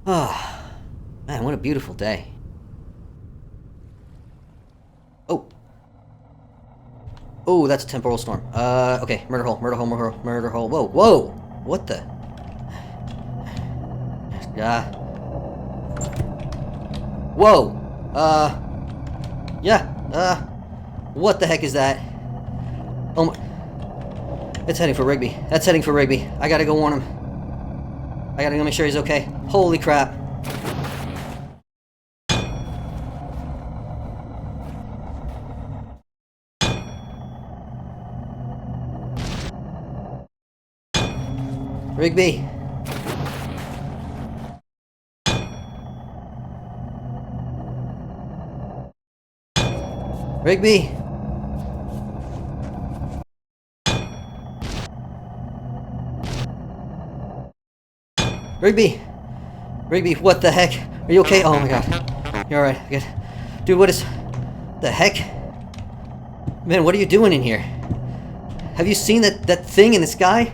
Ah, man, what a beautiful day. Oh. Oh, that's a temporal storm. Okay. Murder hole, murder hole, murder hole, murder hole. Whoa, whoa! What the? Yeah. Whoa! Yeah, what the heck is that? Oh my. It's heading for Rigby. That's heading for Rigby. I gotta go warn him. I gotta go make sure he's okay. Holy crap. Rigby. Rigby. Rigby. Rigby, what the heck? Are you okay? Oh my god. You're alright. Good. Dude, what is... the heck? Man, what are you doing in here? Have you seen that thing in the sky?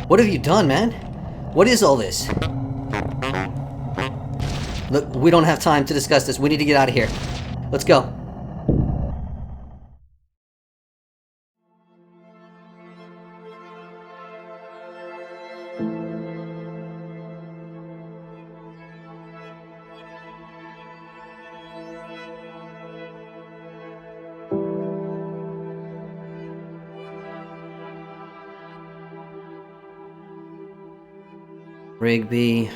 What have you done, man? What is all this? Look, we don't have time to discuss this. We need to get out of here. Let's go. Rigby.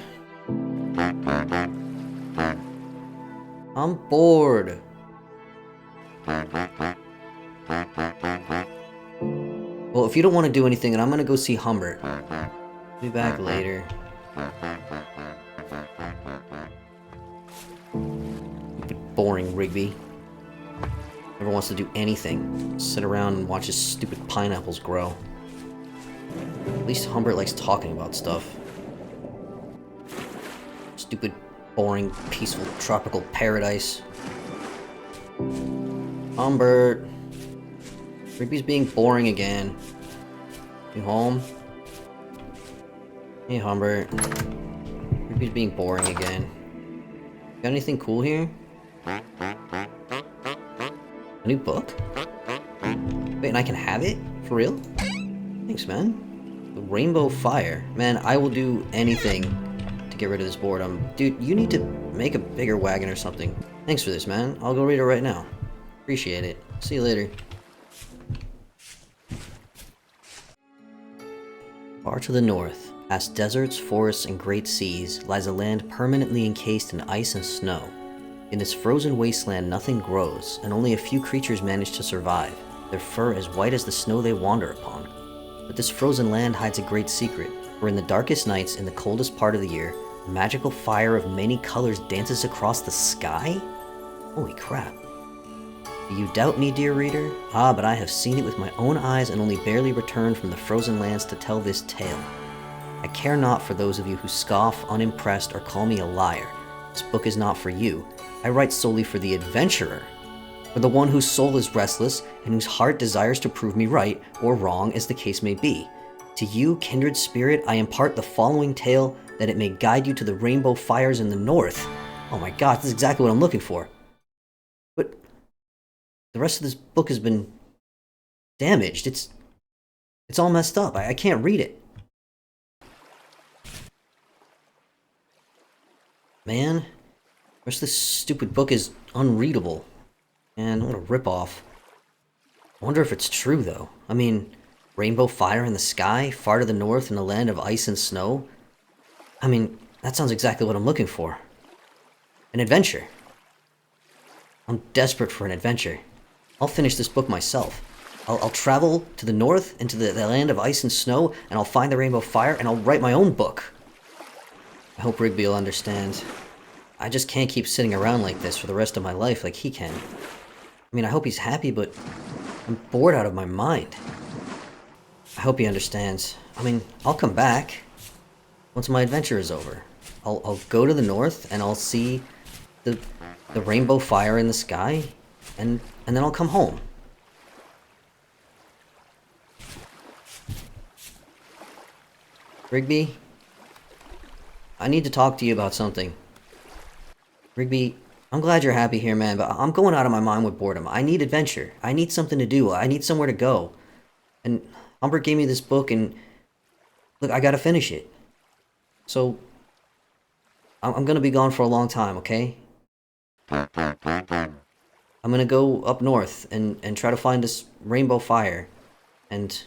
I'm bored. Well, if you don't want to do anything, then I'm gonna go see Humbert. Be back later. Boring Rigby. Never wants to do anything. Sit around and watch his stupid pineapples grow. At least Humbert likes talking about stuff. Stupid, boring, peaceful, tropical paradise. Humbert. Rigby's being boring again. You home? Hey, Humbert. Rigby's being boring again. Got anything cool here? A new book? Wait, and I can have it? For real? Thanks, man. The Rainbow Fire. Man, I will do anything to get rid of this boredom. Dude, you need to make a bigger wagon or something. Thanks for this, man. I'll go read it right now. Appreciate it. See you later. Far to the north, past deserts, forests, and great seas, lies a land permanently encased in ice and snow. In this frozen wasteland, nothing grows, and only a few creatures manage to survive, their fur as white as the snow they wander upon. But this frozen land hides a great secret, for in the darkest nights, in the coldest part of the year, a magical fire of many colors dances across the sky? Holy crap. Do you doubt me, dear reader? Ah, but I have seen it with my own eyes and only barely returned from the frozen lands to tell this tale. I care not for those of you who scoff, unimpressed, or call me a liar. This book is not for you. I write solely for the adventurer, for the one whose soul is restless and whose heart desires to prove me right or wrong as the case may be. To you, kindred spirit, I impart the following tale that it may guide you to the rainbow fires in the north. Oh my god, this is exactly what I'm looking for. But the rest of this book has been damaged. It's all messed up. I can't read it. Man, the rest of this stupid book is unreadable. Man, what a ripoff. I wonder if it's true, though. I mean, rainbow fire in the sky, far to the north in a land of ice and snow. I mean, that sounds exactly what I'm looking for. An adventure. I'm desperate for an adventure. I'll finish this book myself. I'll travel to the north into the land of ice and snow, and I'll find the rainbow fire, and I'll write my own book. I hope Rigby will understand. I just can't keep sitting around like this for the rest of my life like he can. I mean, I hope he's happy, but I'm bored out of my mind. I hope he understands. I mean, I'll come back once my adventure is over. I'll go to the north, and I'll see the rainbow fire in the sky, and then I'll come home. Rigby, I need to talk to you about something. Rigby, I'm glad you're happy here, man, but I'm going out of my mind with boredom. I need adventure. I need something to do. I need somewhere to go. And Humbert gave me this book, and look, I gotta finish it. So, I'm gonna be gone for a long time, okay? I'm gonna go up north and try to find this rainbow fire. And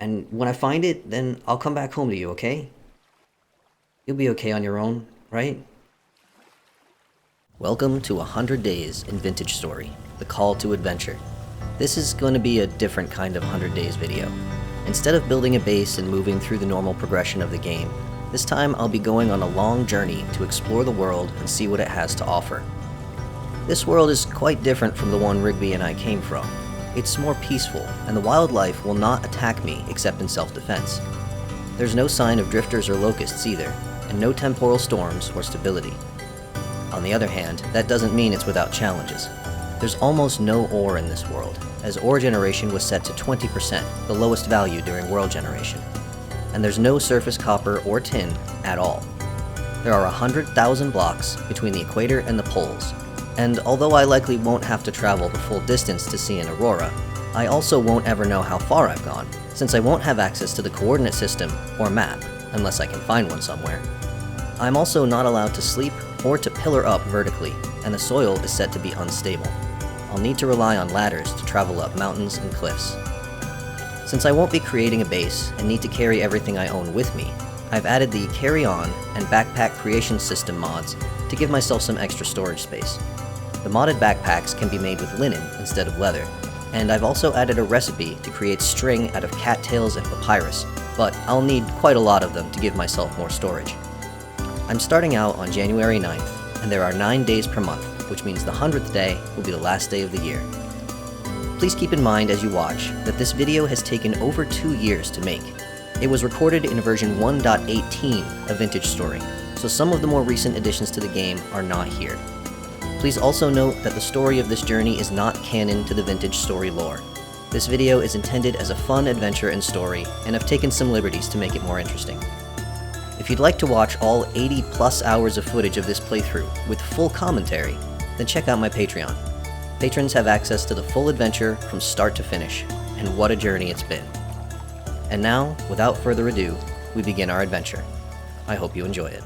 when I find it, then I'll come back home to you, okay? You'll be okay on your own, right? Welcome to 100 Days in Vintage Story, the call to adventure. This is going to be a different kind of 100 Days video. Instead of building a base and moving through the normal progression of the game, this time I'll be going on a long journey to explore the world and see what it has to offer. This world is quite different from the one Rigby and I came from. It's more peaceful, and the wildlife will not attack me except in self-defense. There's no sign of drifters or locusts either, and no temporal storms or stability. On the other hand, that doesn't mean it's without challenges. There's almost no ore in this world, as ore generation was set to 20%, the lowest value during world generation. And there's no surface copper or tin at all. There are 100,000 blocks between the equator and the poles, and although I likely won't have to travel the full distance to see an aurora, I also won't ever know how far I've gone, since I won't have access to the coordinate system or map, unless I can find one somewhere. I'm also not allowed to sleep or to pillar up vertically, and the soil is set to be unstable. I'll need to rely on ladders to travel up mountains and cliffs. Since I won't be creating a base and need to carry everything I own with me, I've added the Carry On and Backpack Creation System mods to give myself some extra storage space. The modded backpacks can be made with linen instead of leather, and I've also added a recipe to create string out of cattails and papyrus, but I'll need quite a lot of them to give myself more storage. I'm starting out on January 9th, and there are 9 days per month, which means the 100th day will be the last day of the year. Please keep in mind as you watch that this video has taken over 2 years to make. It was recorded in version 1.18 of Vintage Story, so some of the more recent additions to the game are not here. Please also note that the story of this journey is not canon to the Vintage Story lore. This video is intended as a fun adventure and story, and I've taken some liberties to make it more interesting. If you'd like to watch all 80 plus hours of footage of this playthrough with full commentary, then check out my Patreon. Patrons have access to the full adventure from start to finish, and what a journey it's been. And now, without further ado, we begin our adventure. I hope you enjoy it.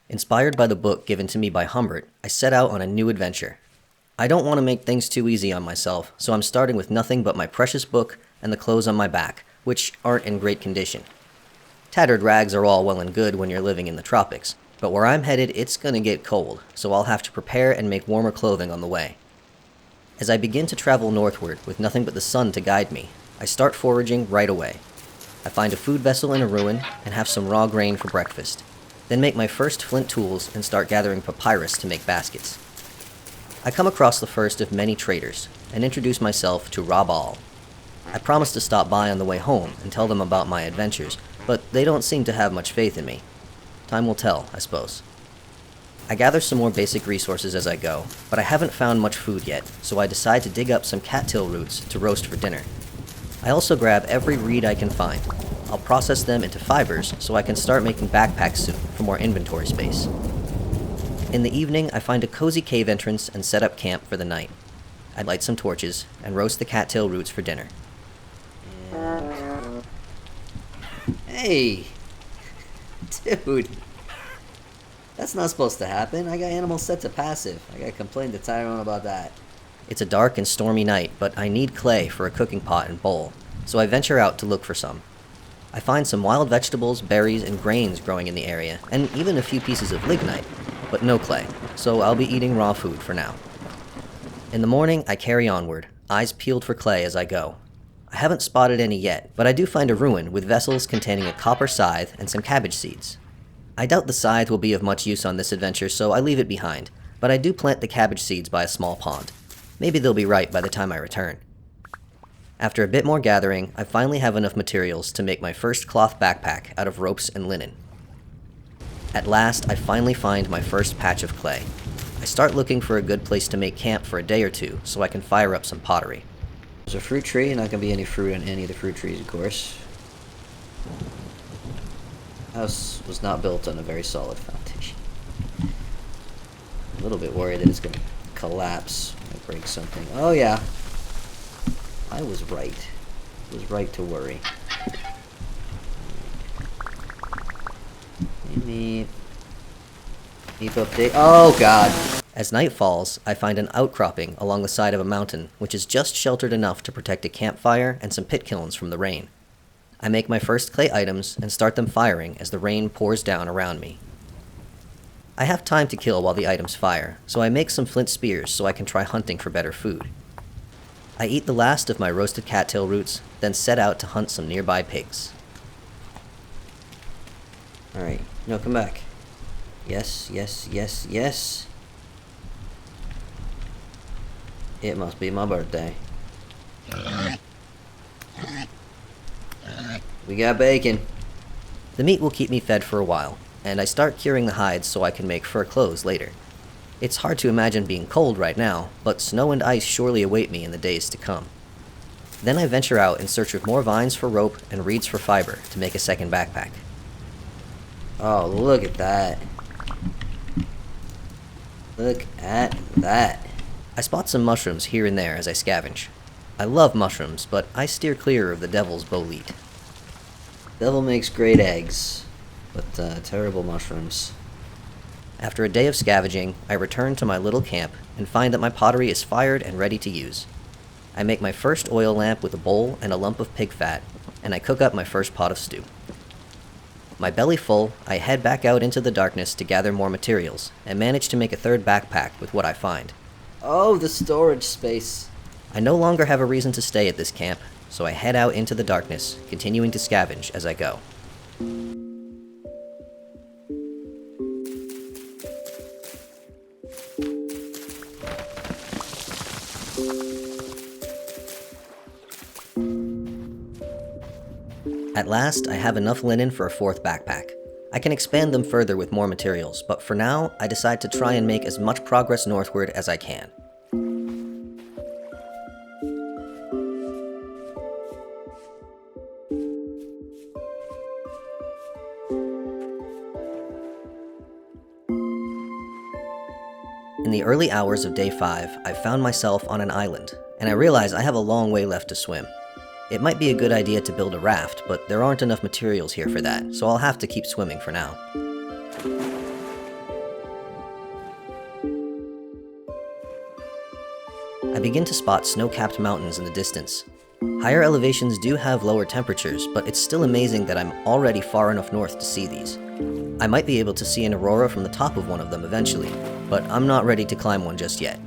Inspired by the book given to me by Humbert, I set out on a new adventure. I don't want to make things too easy on myself, so I'm starting with nothing but my precious book and the clothes on my back, which aren't in great condition. Tattered rags are all well and good when you're living in the tropics, but where I'm headed it's gonna get cold, so I'll have to prepare and make warmer clothing on the way. As I begin to travel northward with nothing but the sun to guide me, I start foraging right away. I find a food vessel in a ruin and have some raw grain for breakfast, then make my first flint tools and start gathering papyrus to make baskets. I come across the first of many traders and introduce myself to Rabal. I promise to stop by on the way home and tell them about my adventures, but they don't seem to have much faith in me. Time will tell, I suppose. I gather some more basic resources as I go, but I haven't found much food yet, so I decide to dig up some cattail roots to roast for dinner. I also grab every reed I can find. I'll process them into fibers so I can start making backpacks soon for more inventory space. In the evening, I find a cozy cave entrance and set up camp for the night. I light some torches and roast the cattail roots for dinner. Hey! Dude! That's not supposed to happen. I got animals set to passive. I gotta complain to Tyrone about that. It's a dark and stormy night, but I need clay for a cooking pot and bowl, so I venture out to look for some. I find some wild vegetables, berries, and grains growing in the area, and even a few pieces of lignite, but no clay, so I'll be eating raw food for now. In the morning, I carry onward, eyes peeled for clay as I go. I haven't spotted any yet, but I do find a ruin with vessels containing a copper scythe and some cabbage seeds. I doubt the scythe will be of much use on this adventure, so I leave it behind, but I do plant the cabbage seeds by a small pond. Maybe they'll be ripe by the time I return. After a bit more gathering, I finally have enough materials to make my first cloth backpack out of ropes and linen. At last, I finally find my first patch of clay. I start looking for a good place to make camp for a day or two so I can fire up some pottery. There's a fruit tree, not gonna be any fruit on any of the fruit trees, of course. house was not built on a very solid foundation. I'm a little bit worried that it's going to collapse or break something. Oh yeah, I was right. I was right to worry. Meep update. Oh god. As night falls, I find an outcropping along the side of a mountain, which is just sheltered enough to protect a campfire and some pit kilns from the rain. I make my first clay items and start them firing as the rain pours down around me. I have time to kill while the items fire, so I make some flint spears so I can try hunting for better food. I eat the last of my roasted cattail roots, then set out to hunt some nearby pigs. Alright, no, come back. Yes, yes, yes, yes. It must be my birthday. We got bacon. The meat will keep me fed for a while, and I start curing the hides so I can make fur clothes later. It's hard to imagine being cold right now, but snow and ice surely await me in the days to come. Then I venture out in search of more vines for rope and reeds for fiber to make a second backpack. Oh, look at that. Look at that. I spot some mushrooms here and there as I scavenge. I love mushrooms, but I steer clear of the devil's bolete. Devil makes great eggs, but terrible mushrooms. After a day of scavenging, I return to my little camp and find that my pottery is fired and ready to use. I make my first oil lamp with a bowl and a lump of pig fat, and I cook up my first pot of stew. My belly full, I head back out into the darkness to gather more materials, and manage to make a third backpack with what I find. Oh, the storage space! I no longer have a reason to stay at this camp, so I head out into the darkness, continuing to scavenge as I go. At last, I have enough linen for a fourth backpack. I can expand them further with more materials, but for now, I decide to try and make as much progress northward as I can. In the early hours of day 5, I found myself on an island, and I realize I have a long way left to swim. It might be a good idea to build a raft, but there aren't enough materials here for that, so I'll have to keep swimming for now. I begin to spot snow-capped mountains in the distance. Higher elevations do have lower temperatures, but it's still amazing that I'm already far enough north to see these. I might be able to see an aurora from the top of one of them eventually, but I'm not ready to climb one just yet.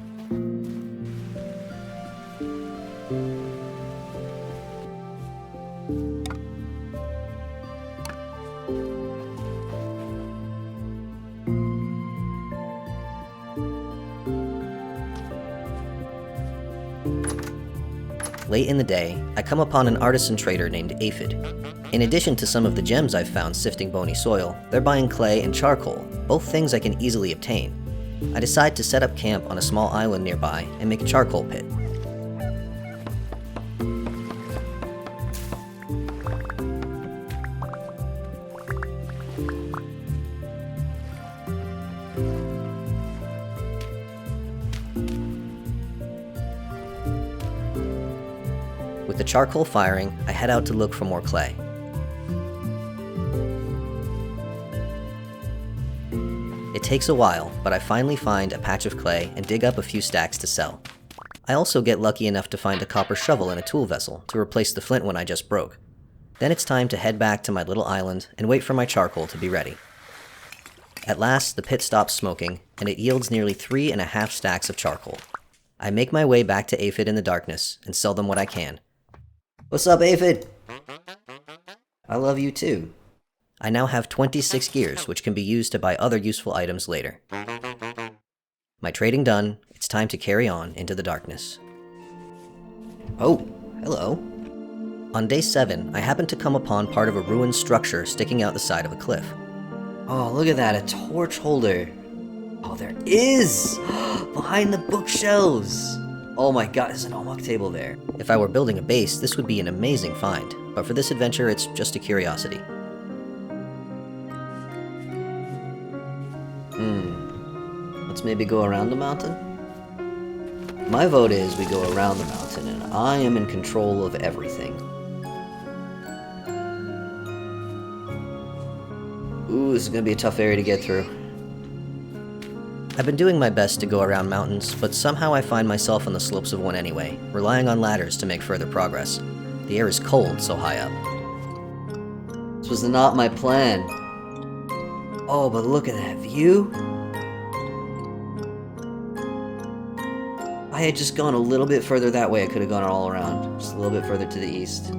Late in the day, I come upon an artisan trader named Aphid. In addition to some of the gems I've found sifting bony soil, they're buying clay and charcoal, both things I can easily obtain. I decide to set up camp on a small island nearby and make a charcoal pit. With the charcoal firing, I head out to look for more clay. It takes a while, but I finally find a patch of clay and dig up a few stacks to sell. I also get lucky enough to find a copper shovel in a tool vessel to replace the flint one I just broke. Then it's time to head back to my little island and wait for my charcoal to be ready. At last, the pit stops smoking, and it yields nearly 3.5 stacks of charcoal. I make my way back to Aphid in the darkness and sell them what I can. What's up, Aphid? I love you too. I now have 26 gears, which can be used to buy other useful items later. My trading done, it's time to carry on into the darkness. Oh, hello. On day 7, I happen to come upon part of a ruined structure sticking out the side of a cliff. Oh, look at that, a torch holder. Oh, there is! Behind the bookshelves! Oh my god, there's an almach table there. If I were building a base, this would be an amazing find, but for this adventure, it's just a curiosity. maybe go around the mountain? My vote is we go around the mountain, and I am in control of everything. Ooh, this is gonna be a tough area to get through. I've been doing my best to go around mountains, but somehow I find myself on the slopes of one anyway, relying on ladders to make further progress. The air is cold so high up. This was not my plan. Oh, but look at that view. If I had just gone a little bit further that way, I could have gone all around. Just a little bit further to the east.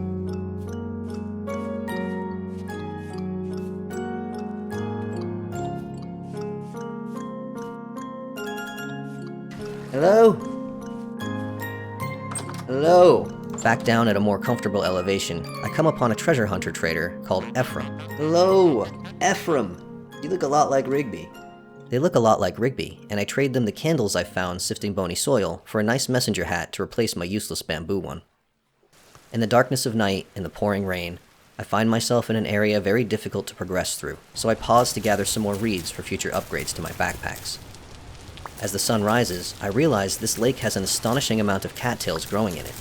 Hello? Hello? Back down at a more comfortable elevation, I come upon a treasure hunter trader called Ephraim. Hello, Ephraim. You look a lot like Rigby. They look a lot like Rigby, and I trade them the candles I found sifting bony soil for a nice messenger hat to replace my useless bamboo one. In the darkness of night and the pouring rain, I find myself in an area very difficult to progress through, so I pause to gather some more reeds for future upgrades to my backpacks. As the sun rises, I realize this lake has an astonishing amount of cattails growing in it.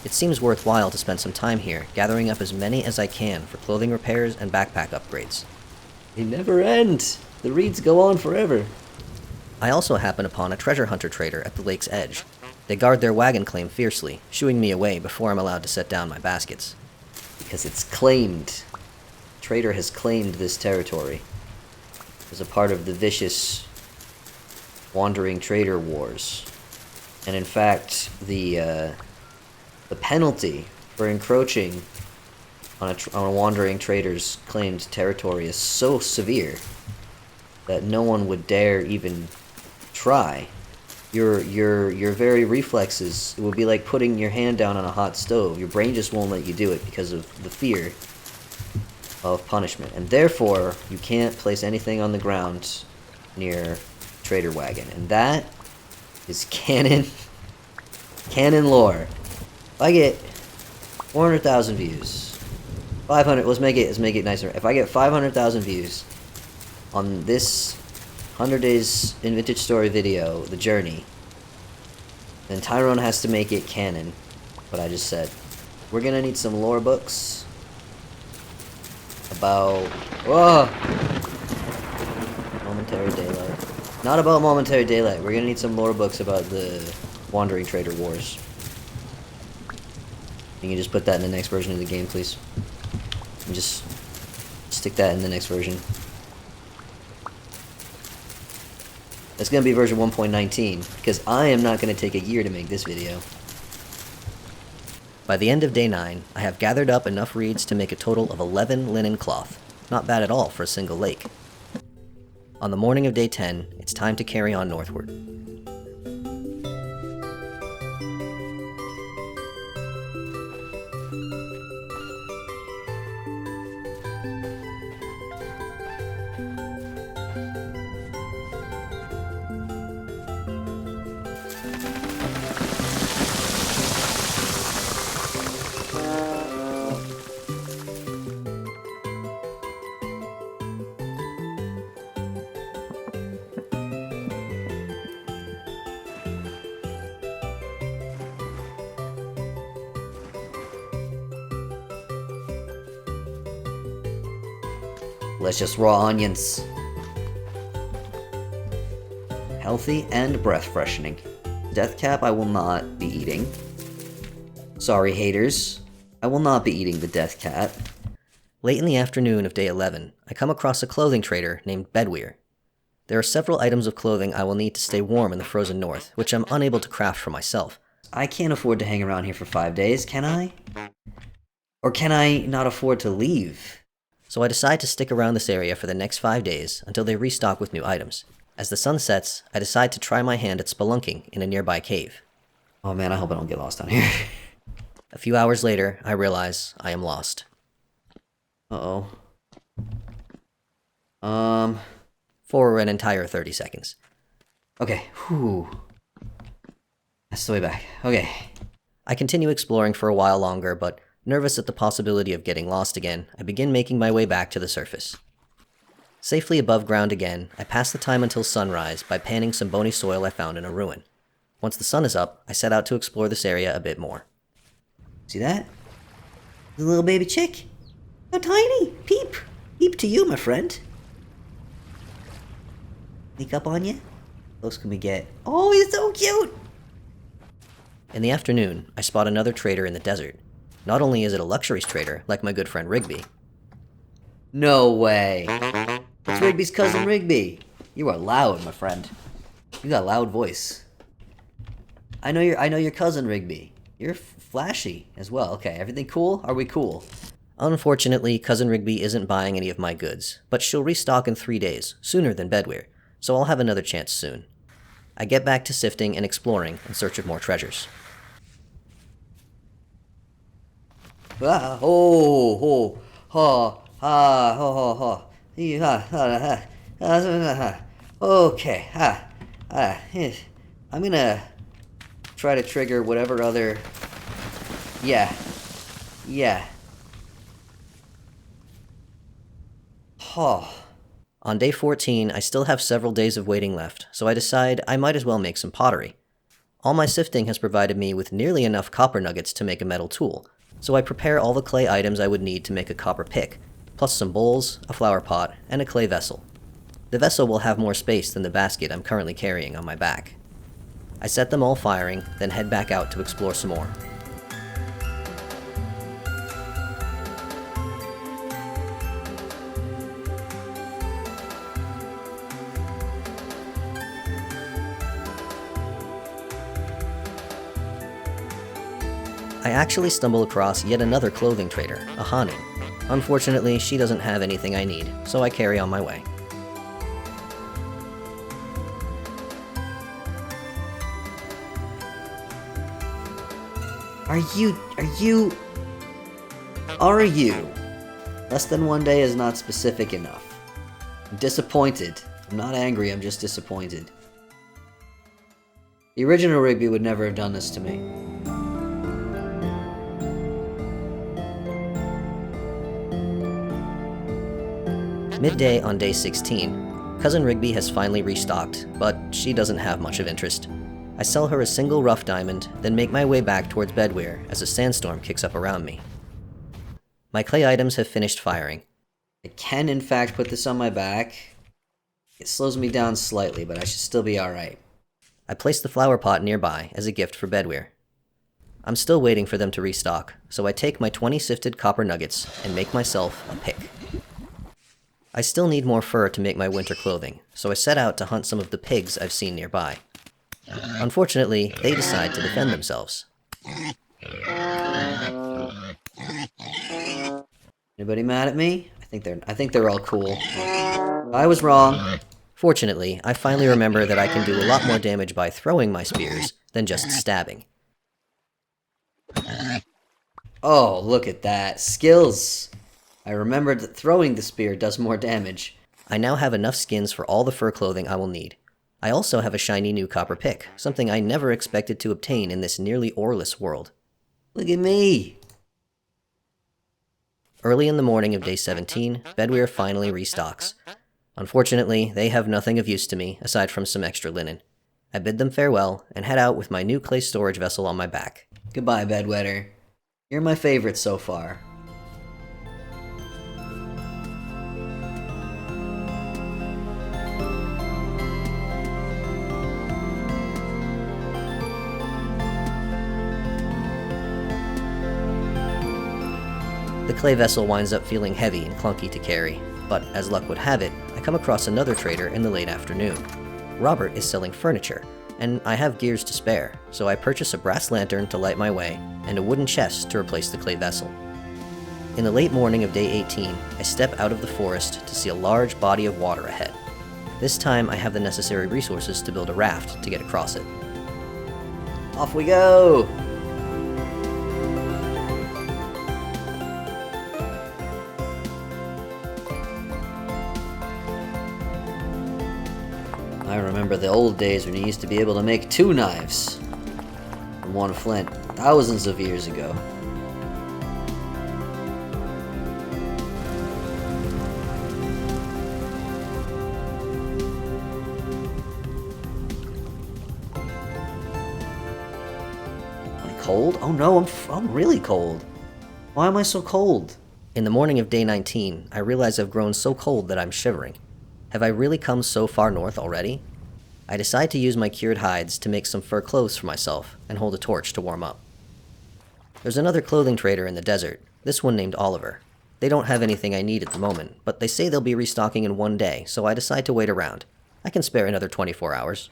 It seems worthwhile to spend some time here, gathering up as many as I can for clothing repairs and backpack upgrades. They never end! The reeds go on forever. I also happen upon a treasure hunter trader at the lake's edge. They guard their wagon claim fiercely, shooing me away before I'm allowed to set down my baskets. Because it's claimed. The trader has claimed this territory. As a part of the vicious wandering trader wars. And in fact, the penalty for encroaching on a wandering trader's claimed territory is so severe that no one would dare even try. Your very reflexes, it would be like putting your hand down on a hot stove. Your brain just won't let you do it because of the fear of punishment. And therefore, you can't place anything on the ground near trader wagon. And that is canon lore. If I get 400,000 views, 500, let's make it nicer. If I get 500,000 views on this 100 Days in Vintage Story video, The Journey, then Tyrone has to make it canon, what I just said. We're gonna need some lore books about... Whoa! Momentary Daylight. Not about Momentary Daylight. We're gonna need some lore books about the Wandering Trader Wars. You can just put that in the next version of the game, please. And just stick that in the next version. It's gonna be version 1.19, because I am not gonna take a year to make this video. By the end of day 9, I have gathered up enough reeds to make a total of 11 linen cloth. Not bad at all for a single lake. On the morning of day 10, it's time to carry on northward. Let's just raw onions. Healthy and breath freshening. Death cap I will not be eating. Sorry haters, I will not be eating the death cap. Late in the afternoon of day 11, I come across a clothing trader named Bedweer. There are several items of clothing I will need to stay warm in the frozen north, which I'm unable to craft for myself. I can't afford to hang around here for 5 days, can I? Or can I not afford to leave? So I decide to stick around this area for the next 5 days until they restock with new items. As the sun sets, I decide to try my hand at spelunking in a nearby cave. Oh man, I hope I don't get lost down here. A few hours later, I realize I am lost. Uh-oh. For an entire 30 seconds. Okay, whew. That's the way back. Okay. I continue exploring for a while longer, but nervous at the possibility of getting lost again, I begin making my way back to the surface. Safely above ground again, I pass the time until sunrise by panning some bony soil I found in a ruin. Once the sun is up, I set out to explore this area a bit more. See that? The little baby chick. How tiny! Peep! Peep to you, my friend. Sneak up on you? How close can we get? Oh, he's so cute! In the afternoon, I spot another trader in the desert. Not only is it a luxuries trader, like my good friend Rigby. No way! It's Rigby's cousin Rigby. You are loud, my friend. You got a loud voice. I know your cousin Rigby. You're flashy as well. Okay, everything cool? Are we cool? Unfortunately, cousin Rigby isn't buying any of my goods, but she'll restock in 3 days, sooner than Bedwear, so I'll have another chance soon. I get back to sifting and exploring in search of more treasures. Ah, oh, oh, ha, ha, ho, ho, ho. Okay, I'm gonna try to trigger whatever other... Yeah. Oh. On day 14, I still have several days of waiting left, so I decide I might as well make some pottery. All my sifting has provided me with nearly enough copper nuggets to make a metal tool, so I prepare all the clay items I would need to make a copper pick, plus some bowls, a flower pot, and a clay vessel. The vessel will have more space than the basket I'm currently carrying on my back. I set them all firing, then head back out to explore some more. I actually stumble across yet another clothing trader, a Hanu. Unfortunately, she doesn't have anything I need, so I carry on my way. Are you... Less than 1 day is not specific enough. I'm disappointed. I'm not angry, I'm just disappointed. The original Rigby would never have done this to me. Midday on day 16, Cousin Rigby has finally restocked, but she doesn't have much of interest. I sell her a single rough diamond, then make my way back towards Bedwear as a sandstorm kicks up around me. My clay items have finished firing. I can in fact put this on my back. It slows me down slightly, but I should still be alright. I place the flower pot nearby as a gift for Bedwear. I'm still waiting for them to restock, so I take my 20 sifted copper nuggets and make myself a pick. I still need more fur to make my winter clothing, so I set out to hunt some of the pigs I've seen nearby. Unfortunately, they decide to defend themselves. Anybody mad at me? I think they're all cool. I was wrong. Fortunately, I finally remember that I can do a lot more damage by throwing my spears than just stabbing. Oh, look at that. Skills! I remembered that throwing the spear does more damage. I now have enough skins for all the fur clothing I will need. I also have a shiny new copper pick, something I never expected to obtain in this nearly oreless world. Look at me! Early in the morning of day 17, Bedwear finally restocks. Unfortunately, they have nothing of use to me, aside from some extra linen. I bid them farewell, and head out with my new clay storage vessel on my back. Goodbye, Bedwetter. You're my favorite so far. The clay vessel winds up feeling heavy and clunky to carry, but as luck would have it, I come across another trader in the late afternoon. Robert is selling furniture, and I have gears to spare, so I purchase a brass lantern to light my way and a wooden chest to replace the clay vessel. In the late morning of day 18, I step out of the forest to see a large body of water ahead. This time I have the necessary resources to build a raft to get across it. Off we go! I remember the old days when you used to be able to make 2 knives from 1 flint, thousands of years ago. cold? Oh no, I'm really cold. Why am I so cold? In the morning of day 19, I realize I've grown so cold that I'm shivering. Have I really come so far north already? I decide to use my cured hides to make some fur clothes for myself and hold a torch to warm up. There's another clothing trader in the desert, this one named Oliver. They don't have anything I need at the moment, but they say they'll be restocking in one day, so I decide to wait around. I can spare another 24 hours.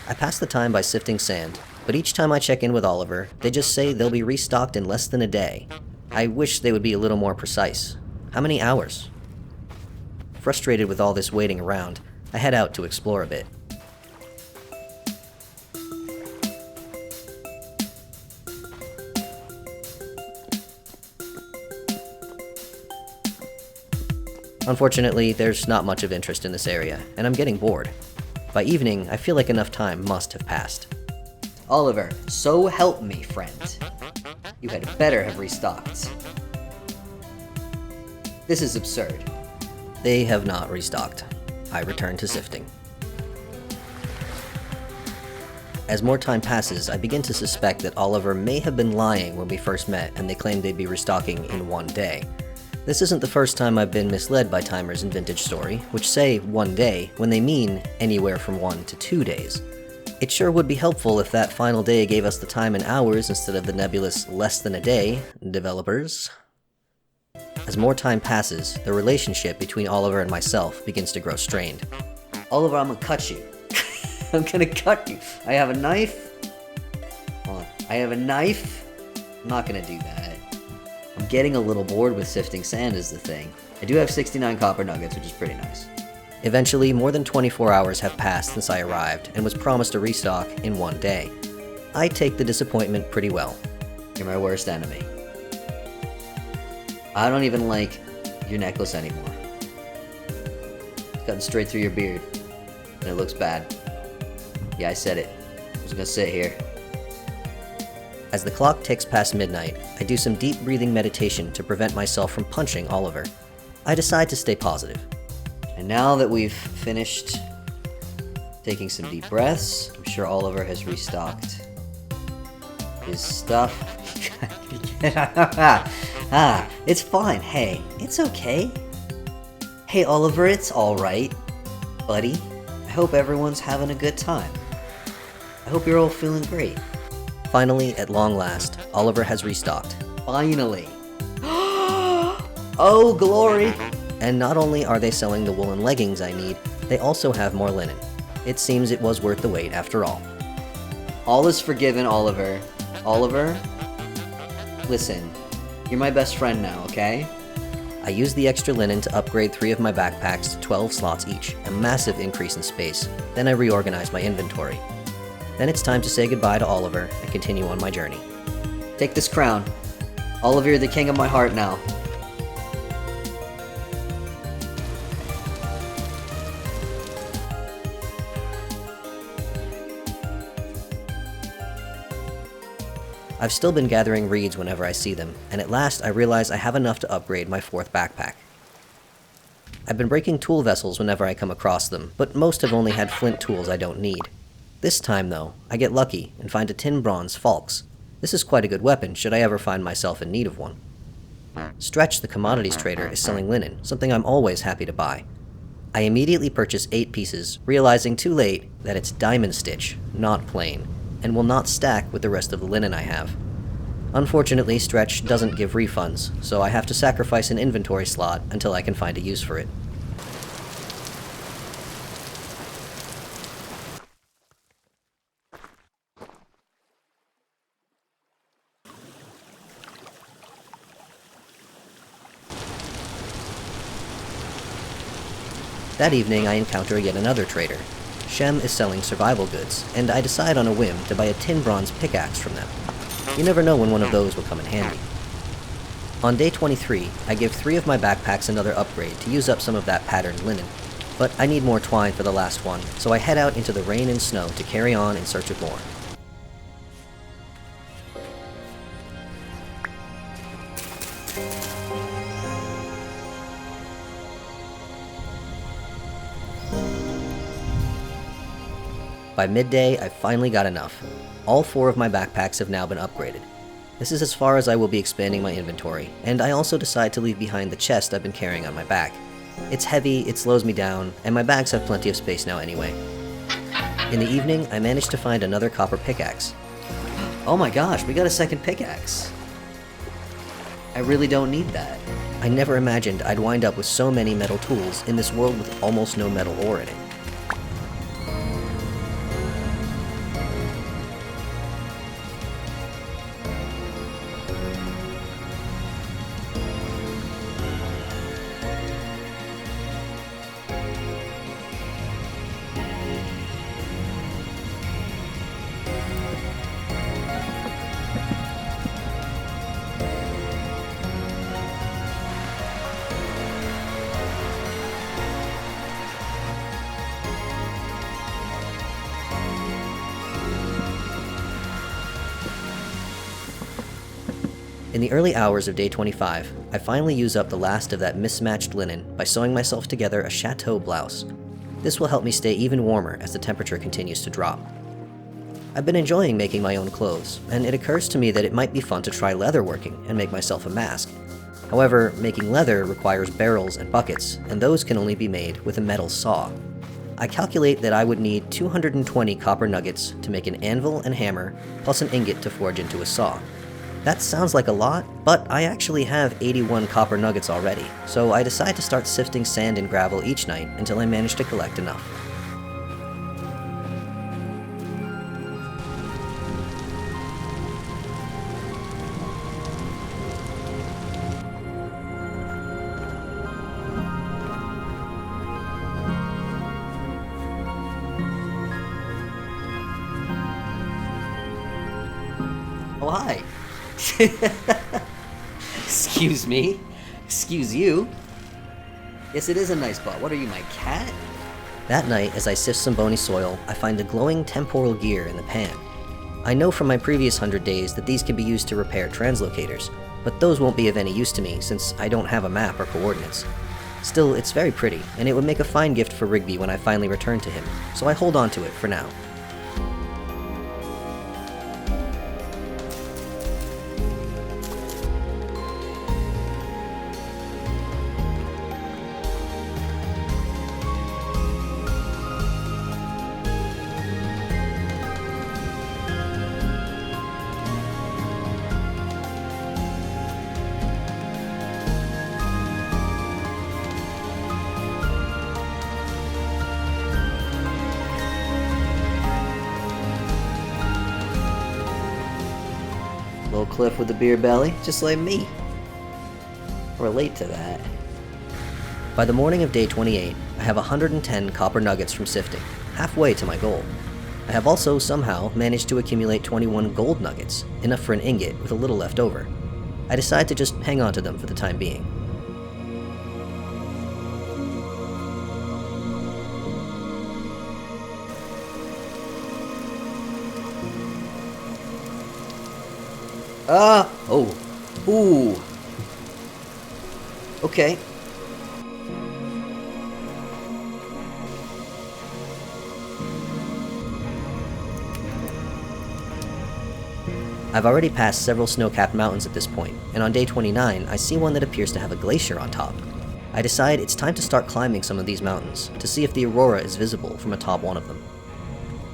I pass the time by sifting sand, but each time I check in with Oliver, they just say they'll be restocked in less than a day. I wish they would be a little more precise. How many hours? Frustrated with all this waiting around, I head out to explore a bit. Unfortunately, there's not much of interest in this area, and I'm getting bored. By evening, I feel like enough time must have passed. Oliver, so help me, friend. You had better have restocked. This is absurd. They have not restocked. I return to sifting. As more time passes, I begin to suspect that Oliver may have been lying when we first met and they claimed they'd be restocking in one day. This isn't the first time I've been misled by timers in Vintage Story, which say one day when they mean anywhere from 1 to 2 days. It sure would be helpful if that final day gave us the time in hours instead of the nebulous less than a day, developers. As more time passes, the relationship between Oliver and myself begins to grow strained. Oliver, I'm gonna cut you. I'm gonna cut you. I have a knife. Hold on. I have a knife. I'm not gonna do that. I'm getting a little bored with sifting sand is the thing. I do have 69 copper nuggets, which is pretty nice. Eventually, more than 24 hours have passed since I arrived and was promised a restock in one day. I take the disappointment pretty well. You're my worst enemy. I don't even like your necklace anymore. It's cutting straight through your beard, and it looks bad. Yeah, I said it. I was gonna sit here. As the clock ticks past midnight, I do some deep breathing meditation to prevent myself from punching Oliver. I decide to stay positive. And now that we've finished taking some deep breaths, I'm sure Oliver has restocked his stuff. It's fine. Hey, it's okay. Hey, Oliver, it's alright, buddy. I hope everyone's having a good time. I hope you're all feeling great. Finally, at long last, Oliver has restocked. Finally. Oh, glory! And not only are they selling the woolen leggings I need, they also have more linen. It seems it was worth the wait after all. All is forgiven, Oliver. Oliver, listen, you're my best friend now, okay? I use the extra linen to upgrade 3 of my backpacks to 12 slots each, a massive increase in space. Then I reorganize my inventory. Then it's time to say goodbye to Oliver and continue on my journey. Take this crown. Oliver, you're the king of my heart now. I've still been gathering reeds whenever I see them, and at last I realize I have enough to upgrade my 4th backpack. I've been breaking tool vessels whenever I come across them, but most have only had flint tools I don't need. This time, though, I get lucky and find a tin bronze falx. This is quite a good weapon should I ever find myself in need of one. Stretch, the commodities trader, is selling linen, something I'm always happy to buy. I immediately purchase 8 pieces, realizing too late that it's diamond stitch, not plain, and will not stack with the rest of the linen I have. Unfortunately, Stretch doesn't give refunds, so I have to sacrifice an inventory slot until I can find a use for it. That evening, I encounter yet another trader. Shem is selling survival goods, and I decide on a whim to buy a tin bronze pickaxe from them. You never know when one of those will come in handy. On day 23, I give 3 of my backpacks another upgrade to use up some of that patterned linen, but I need more twine for the last one, so I head out into the rain and snow to carry on in search of more. By midday, I finally got enough. All 4 of my backpacks have now been upgraded. This is as far as I will be expanding my inventory, and I also decide to leave behind the chest I've been carrying on my back. It's heavy, it slows me down, and my bags have plenty of space now anyway. In the evening, I managed to find another copper pickaxe. Oh my gosh, we got a second pickaxe! I really don't need that. I never imagined I'd wind up with so many metal tools in this world with almost no metal ore in it. In the early hours of day 25, I finally use up the last of that mismatched linen by sewing myself together a chateau blouse. This will help me stay even warmer as the temperature continues to drop. I've been enjoying making my own clothes, and it occurs to me that it might be fun to try leatherworking and make myself a mask. However, making leather requires barrels and buckets, and those can only be made with a metal saw. I calculate that I would need 220 copper nuggets to make an anvil and hammer, plus an ingot to forge into a saw. That sounds like a lot, but I actually have 81 copper nuggets already, so I decide to start sifting sand and gravel each night until I manage to collect enough. Oh, hi! Excuse me? Excuse you? Yes, it is a nice spot. What are you, my cat? That night, as I sift some bony soil, I find the glowing temporal gear in the pan. I know from my previous 100 days that these can be used to repair translocators, but those won't be of any use to me since I don't have a map or coordinates. Still, it's very pretty, and it would make a fine gift for Rigby when I finally return to him, so I hold on to it for now. Little Cliff with the beer belly, just like me. Relate to that. By the morning of day 28, I have 110 copper nuggets from sifting, halfway to my goal. I have also somehow managed to accumulate 21 gold nuggets, enough for an ingot with a little left over. I decide to just hang on to them for the time being. Oh. Ooh. Okay. I've already passed several snow-capped mountains at this point, and on day 29, I see one that appears to have a glacier on top. I decide it's time to start climbing some of these mountains, to see if the aurora is visible from atop one of them.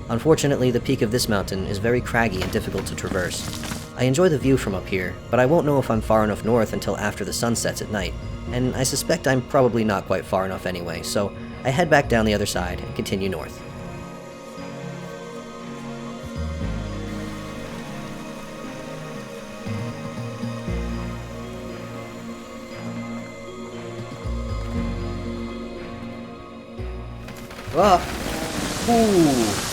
Unfortunately, the peak of this mountain is very craggy and difficult to traverse. I enjoy the view from up here, but I won't know if I'm far enough north until after the sun sets at night, and I suspect I'm probably not quite far enough anyway, so I head back down the other side and continue north. Ah! Ooh!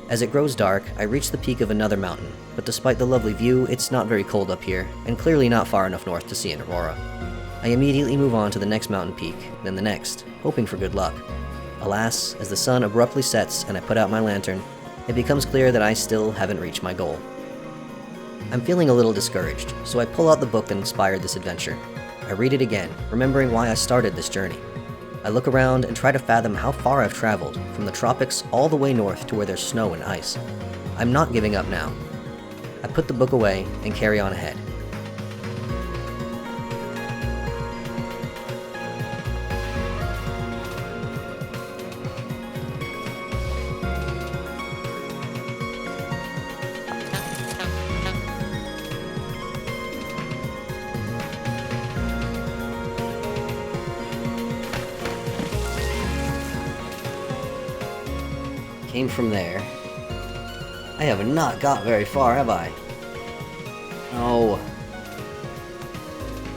As it grows dark, I reach the peak of another mountain, but despite the lovely view, it's not very cold up here, and clearly not far enough north to see an aurora. I immediately move on to the next mountain peak, then the next, hoping for good luck. Alas, as the sun abruptly sets and I put out my lantern, it becomes clear that I still haven't reached my goal. I'm feeling a little discouraged, so I pull out the book that inspired this adventure. I read it again, remembering why I started this journey. I look around and try to fathom how far I've traveled, from the tropics all the way north to where there's snow and ice. I'm not giving up now. I put the book away and carry on ahead. Came from there. I have not got very far, have I? No.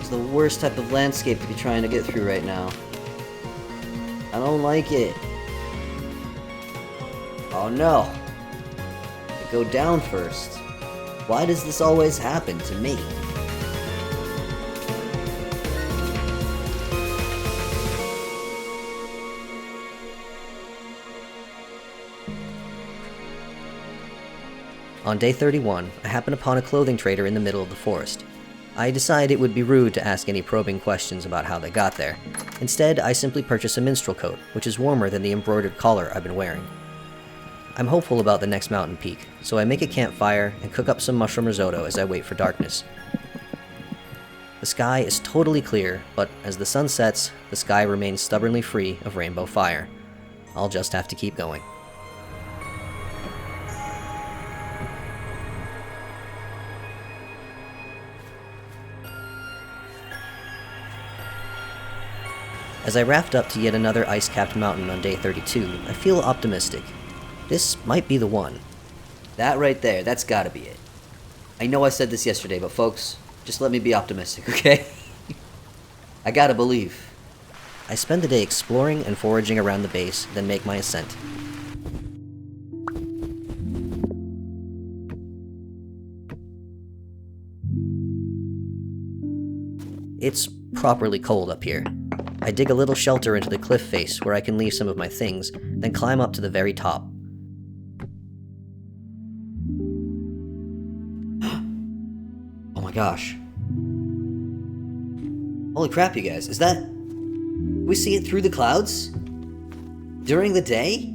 It's the worst type of landscape to be trying to get through right now. I don't like it. Oh no. I go down first. Why does this always happen to me? On day 31, I happen upon a clothing trader in the middle of the forest. I decide it would be rude to ask any probing questions about how they got there. Instead, I simply purchase a minstrel coat, which is warmer than the embroidered collar I've been wearing. I'm hopeful about the next mountain peak, so I make a campfire and cook up some mushroom risotto as I wait for darkness. The sky is totally clear, but as the sun sets, the sky remains stubbornly free of rainbow fire. I'll just have to keep going. As I raft up to yet another ice-capped mountain on day 32, I feel optimistic. This might be the one. That right there, that's gotta be it. I know I said this yesterday, but folks, just let me be optimistic, okay? I gotta believe. I spend the day exploring and foraging around the base, then make my ascent. It's properly cold up here. I dig a little shelter into the cliff face where I can leave some of my things, then climb up to the very top. Oh my gosh. Holy crap, you guys. Is that... we see it through the clouds? During the day?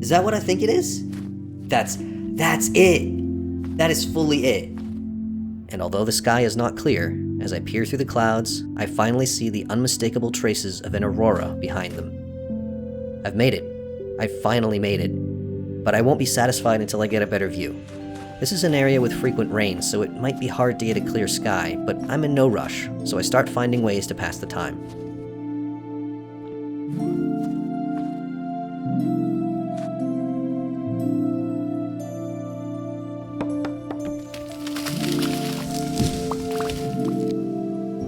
Is that what I think it is? That's it! That is fully it. And although the sky is not clear, as I peer through the clouds, I finally see the unmistakable traces of an aurora behind them. I've made it. I finally made it. But I won't be satisfied until I get a better view. This is an area with frequent rain, so it might be hard to get a clear sky, but I'm in no rush, so I start finding ways to pass the time.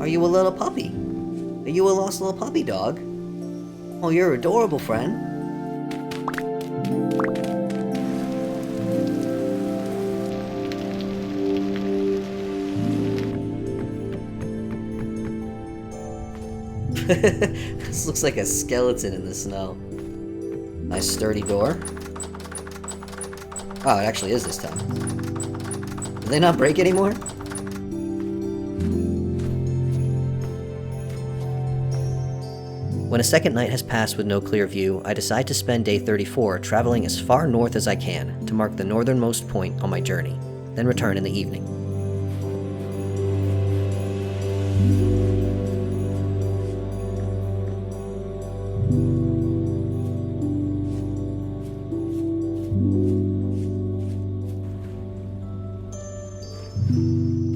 Are you a little puppy? Are you a lost little puppy dog? Oh, you're adorable, friend. This looks like a skeleton in the snow. Nice sturdy door. Oh, it actually is this time. Do they not break anymore? When a second night has passed with no clear view, I decide to spend day 34 traveling as far north as I can to mark the northernmost point on my journey, then return in the evening.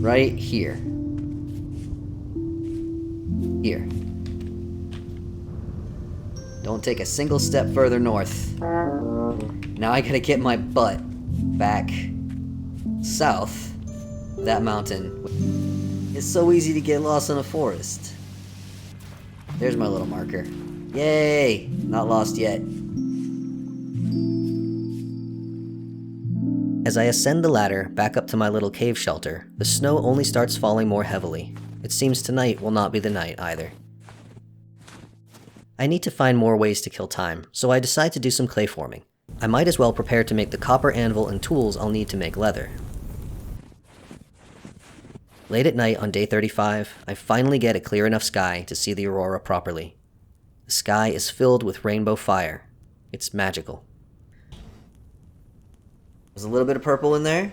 Right here. Here. Don't take a single step further north. Now I gotta get my butt back south of that mountain. It's so easy to get lost in a forest. There's my little marker. Yay! Not lost yet. As I ascend the ladder back up to my little cave shelter, the snow only starts falling more heavily. It seems tonight will not be the night either. I need to find more ways to kill time, so I decide to do some clay forming. I might as well prepare to make the copper anvil and tools I'll need to make leather. Late at night on day 35, I finally get a clear enough sky to see the aurora properly. The sky is filled with rainbow fire. It's magical. There's a little bit of purple in there.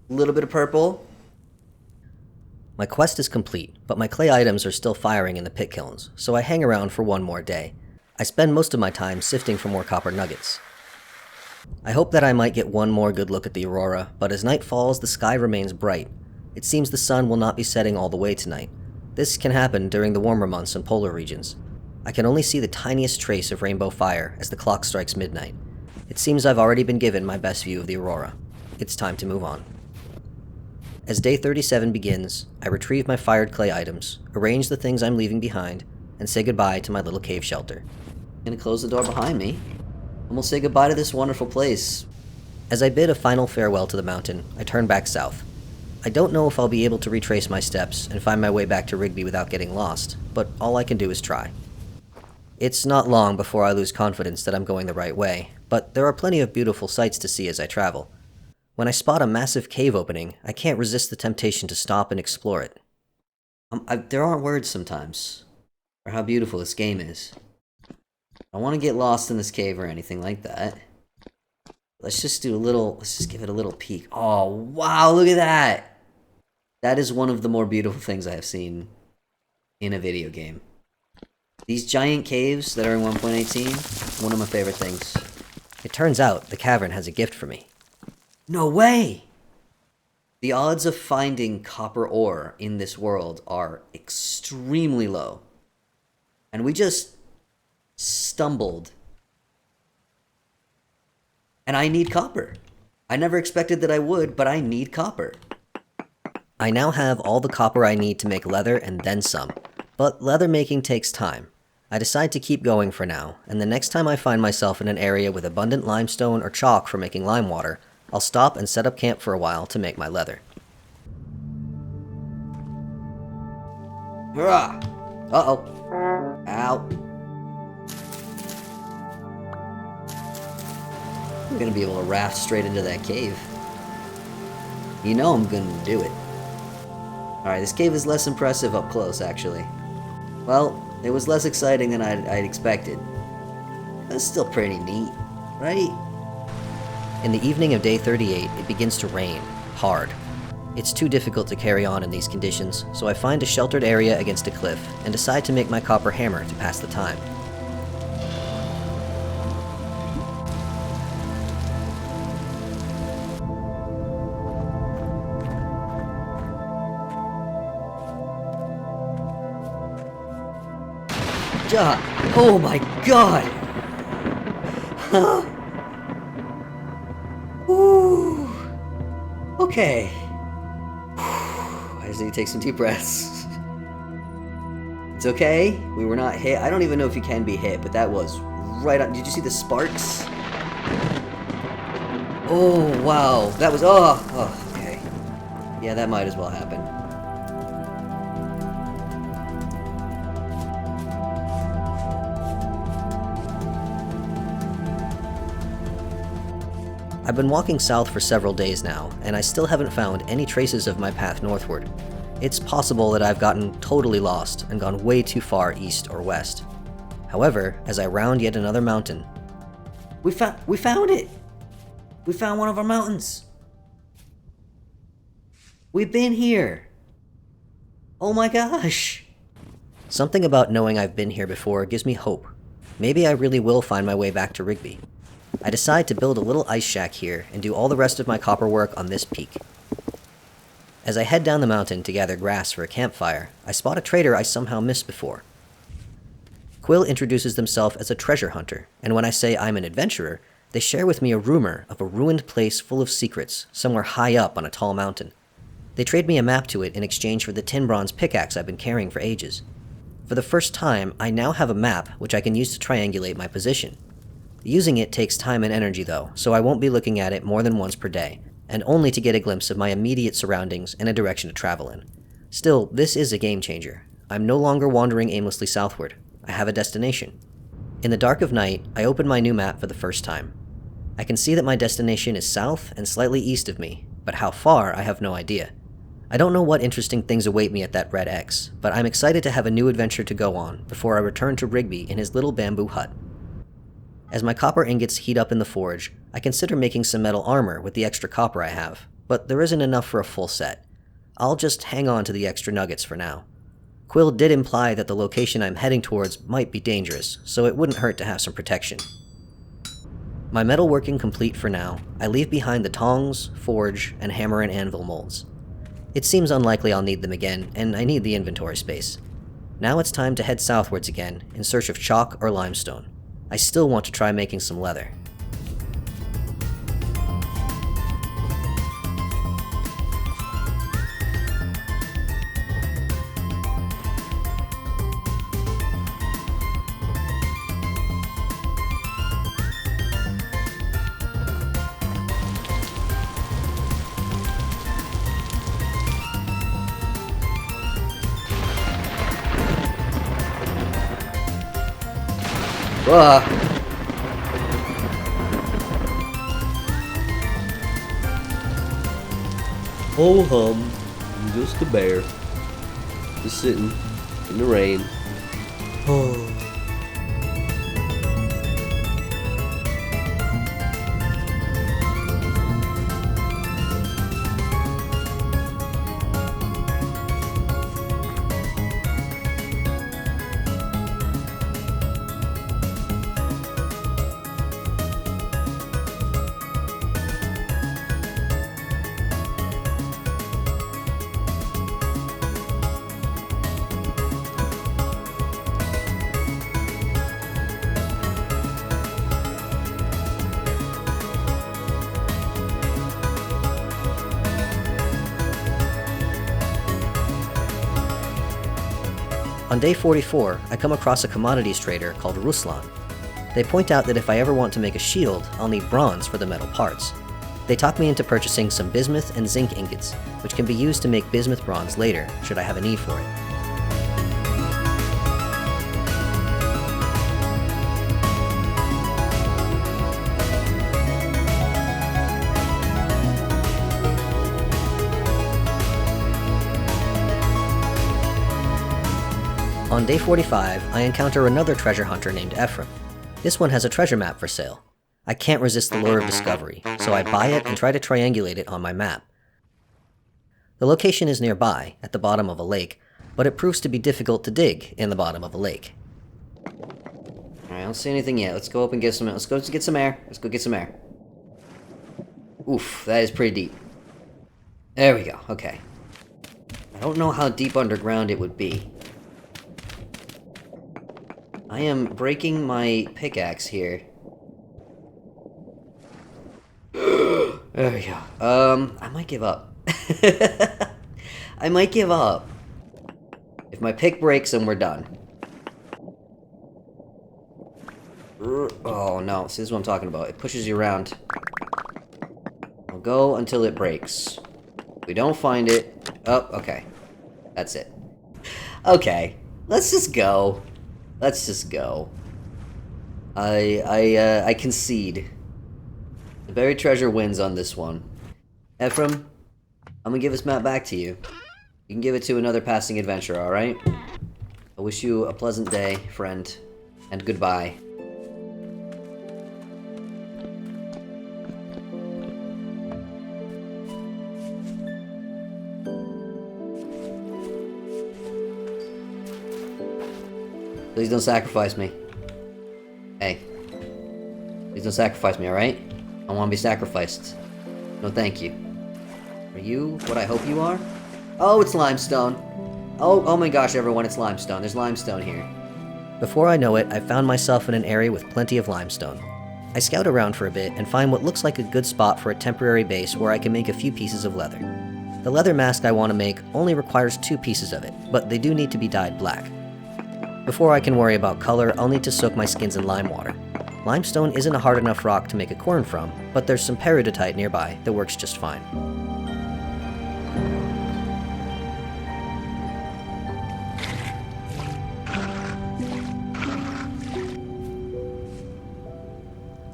A little bit of purple. My quest is complete, but my clay items are still firing in the pit kilns, so I hang around for one more day. I spend most of my time sifting for more copper nuggets. I hope that I might get one more good look at the aurora, but as night falls, the sky remains bright. It seems the sun will not be setting all the way tonight. This can happen during the warmer months in polar regions. I can only see the tiniest trace of rainbow fire as the clock strikes midnight. It seems I've already been given my best view of the aurora. It's time to move on. As day 37 begins, I retrieve my fired clay items, arrange the things I'm leaving behind, and say goodbye to my little cave shelter. I'm gonna close the door behind me, and we'll say goodbye to this wonderful place. As I bid a final farewell to the mountain, I turn back south. I don't know if I'll be able to retrace my steps and find my way back to Rigby without getting lost, but all I can do is try. It's not long before I lose confidence that I'm going the right way, but there are plenty of beautiful sights to see as I travel. When I spot a massive cave opening, I can't resist the temptation to stop and explore it. There aren't words sometimes for how beautiful this game is. I don't want to get lost in this cave or anything like that. Let's just give it a little peek. Oh, wow, look at that! That is one of the more beautiful things I have seen in a video game. These giant caves that are in 1.18, one of my favorite things. It turns out the cavern has a gift for me. No way! The odds of finding copper ore in this world are extremely low. And we just stumbled. And I need copper. I never expected that I would, but I need copper. I now have all the copper I need to make leather and then some. But leather making takes time. I decide to keep going for now, and the next time I find myself in an area with abundant limestone or chalk for making lime water, I'll stop and set up camp for a while to make my leather. Hurrah! Uh-oh. Ow. I'm gonna be able to raft straight into that cave. You know I'm gonna do it. Alright, this cave is less impressive up close, actually. Well, it was less exciting than I'd expected. That's still pretty neat, right? In the evening of day 38, it begins to rain, hard. It's too difficult to carry on in these conditions, so I find a sheltered area against a cliff and decide to make my copper hammer to pass the time. Oh my god! Huh? Ooh. Okay. I just need to take some deep breaths. It's okay. We were not hit. I don't even know if you can be hit, but that was right on. Did you see the sparks? Oh, wow. That was... Oh, okay. Yeah, that might as well happen. I've been walking south for several days now, and I still haven't found any traces of my path northward. It's possible that I've gotten totally lost and gone way too far east or west. However, as I round yet another mountain... We found it! We found one of our mountains! We've been here! Oh my gosh! Something about knowing I've been here before gives me hope. Maybe I really will find my way back to Rigby. I decide to build a little ice shack here and do all the rest of my copper work on this peak. As I head down the mountain to gather grass for a campfire, I spot a trader I somehow missed before. Quill introduces themselves as a treasure hunter, and when I say I'm an adventurer, they share with me a rumor of a ruined place full of secrets somewhere high up on a tall mountain. They trade me a map to it in exchange for the tin bronze pickaxe I've been carrying for ages. For the first time, I now have a map which I can use to triangulate my position. Using it takes time and energy though, so I won't be looking at it more than once per day, and only to get a glimpse of my immediate surroundings and a direction to travel in. Still, this is a game changer. I'm no longer wandering aimlessly southward. I have a destination. In the dark of night, I open my new map for the first time. I can see that my destination is south and slightly east of me, but how far I have no idea. I don't know what interesting things await me at that red X, but I'm excited to have a new adventure to go on before I return to Rigby in his little bamboo hut. As my copper ingots heat up in the forge, I consider making some metal armor with the extra copper I have, but there isn't enough for a full set. I'll just hang on to the extra nuggets for now. Quill did imply that the location I'm heading towards might be dangerous, so it wouldn't hurt to have some protection. My metalworking complete for now, I leave behind the tongs, forge, and hammer and anvil molds. It seems unlikely I'll need them again, and I need the inventory space. Now it's time to head southwards again, in search of chalk or limestone. I still want to try making some leather. Ho hum, I'm just a bear. Just sitting in the rain. Oh. On day 44, I come across a commodities trader called Ruslan. They point out that if I ever want to make a shield, I'll need bronze for the metal parts. They talk me into purchasing some bismuth and zinc ingots, which can be used to make bismuth bronze later, should I have a need for it. On day 45, I encounter another treasure hunter named Ephraim. This one has a treasure map for sale. I can't resist the lure of discovery, so I buy it and try to triangulate it on my map. The location is nearby, at the bottom of a lake, but it proves to be difficult to dig in the bottom of a lake. Alright, I don't see anything yet. Let's go up and get some air. Let's go get some air. Let's go get some air. Oof, that is pretty deep. There we go, okay. I don't know how deep underground it would be. I am breaking my pickaxe here. There we go. I might give up. I might give up. If my pick breaks, then we're done. Oh no, see, this is what I'm talking about. It pushes you around. I'll go until it breaks. If we don't find it... Oh, okay. That's it. Okay, let's just go. Let's just go. I concede. The buried treasure wins on this one. Ephraim, I'm gonna give this map back to you. You can give it to another passing adventurer, alright? I wish you a pleasant day, friend, and goodbye. Please don't sacrifice me. Hey. Please don't sacrifice me, alright? I don't want to be sacrificed. No thank you. Are you what I hope you are? Oh, it's limestone. Oh my gosh, everyone, it's limestone. There's limestone here. Before I know it, I've found myself in an area with plenty of limestone. I scout around for a bit and find what looks like a good spot for a temporary base where I can make a few pieces of leather. The leather mask I want to make only requires 2 pieces of it, but they do need to be dyed black. Before I can worry about color, I'll need to soak my skins in lime water. Limestone isn't a hard enough rock to make a quern from, but there's some peridotite nearby that works just fine.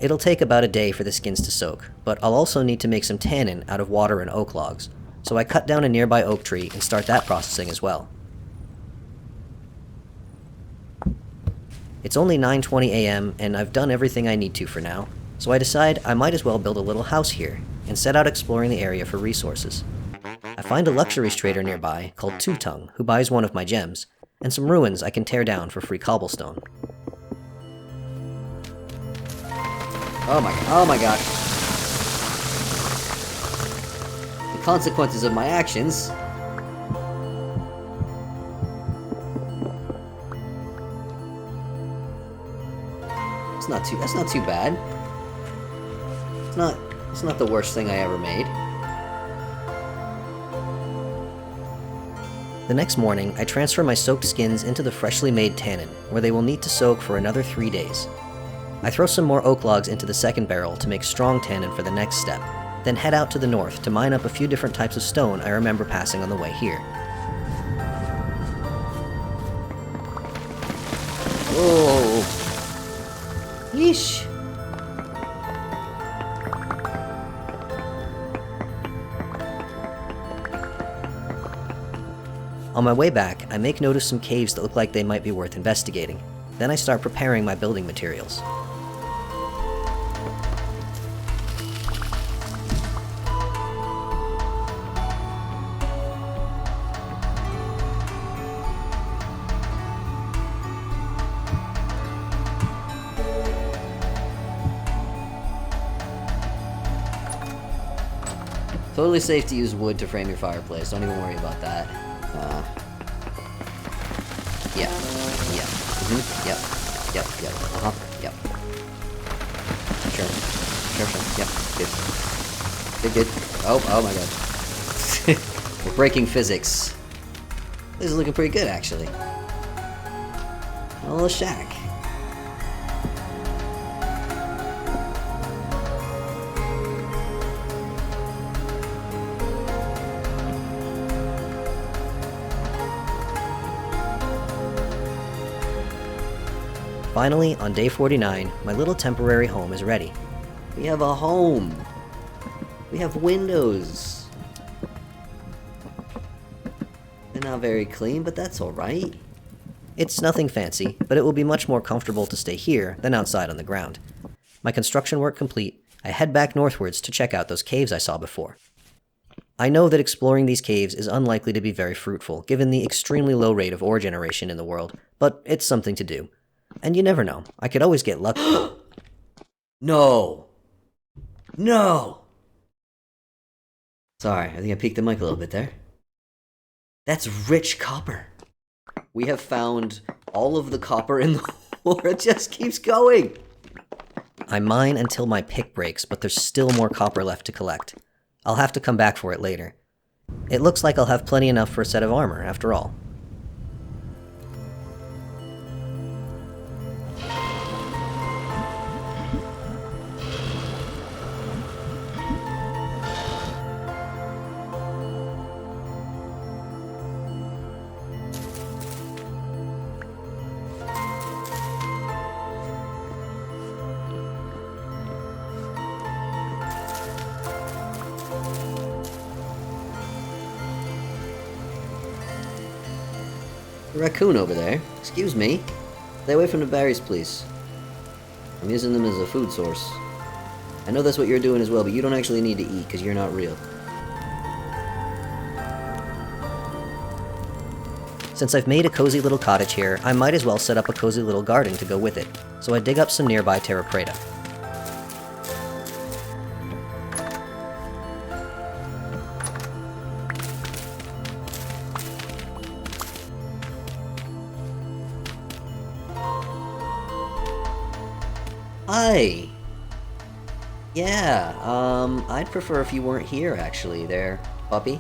It'll take about a day for the skins to soak, but I'll also need to make some tannin out of water and oak logs, so I cut down a nearby oak tree and start that processing as well. It's only 9:20 a.m. and I've done everything I need to for now, so I decide I might as well build a little house here and set out exploring the area for resources. I find a luxuries trader nearby called Two Tongue who buys one of my gems, and some ruins I can tear down for free cobblestone. Oh my god. The consequences of my actions. That's not too bad. It's not the worst thing I ever made. The next morning, I transfer my soaked skins into the freshly made tannin, where they will need to soak for another 3 days. I throw some more oak logs into the second barrel to make strong tannin for the next step, then head out to the north to mine up a few different types of stone I remember passing on the way here. Oh. Yeesh. On my way back, I make note of some caves that look like they might be worth investigating. Then I start preparing my building materials. Totally safe to use wood to frame your fireplace. Don't even worry about that. Yeah. Yep. Yep. Sure. Yep. Good. Oh my god. We're breaking physics. This is looking pretty good, actually. A little shack. Finally, on day 49, my little temporary home is ready. We have a home. We have windows. They're not very clean, but that's alright. It's nothing fancy, but it will be much more comfortable to stay here than outside on the ground. My construction work complete, I head back northwards to check out those caves I saw before. I know that exploring these caves is unlikely to be very fruitful, given the extremely low rate of ore generation in the world, but it's something to do. And you never know, I could always get lucky. No! Sorry, I think I peeked the mic a little bit there. That's rich copper. We have found all of the copper in the ore. It just keeps going. I mine until my pick breaks, but there's still more copper left to collect. I'll have to come back for it later. It looks like I'll have plenty enough for a set of armor, after all. The raccoon over there. Excuse me. Stay away from the berries, please. I'm using them as a food source. I know that's what you're doing as well, but you don't actually need to eat because you're not real. Since I've made a cozy little cottage here, I might as well set up a cozy little garden to go with it, so I dig up some nearby terra preta. Hi! Yeah, I'd prefer if you weren't here, actually, there, puppy.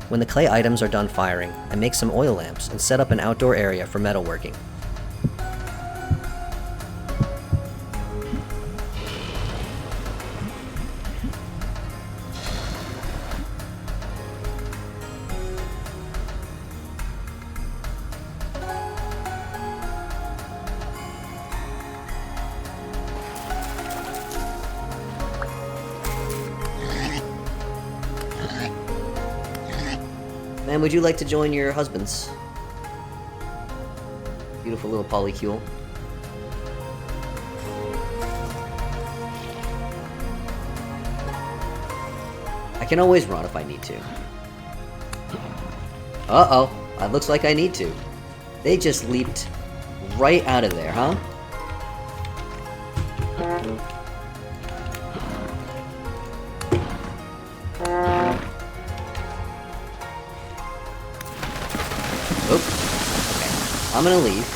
When the clay items are done firing, I make some oil lamps and set up an outdoor area for metalworking. And would you like to join your husbands? Beautiful little polycule. I can always run if I need to. Uh-oh. It looks like I need to. They just leaped right out of there, huh? Oop. Okay. I'm gonna leave.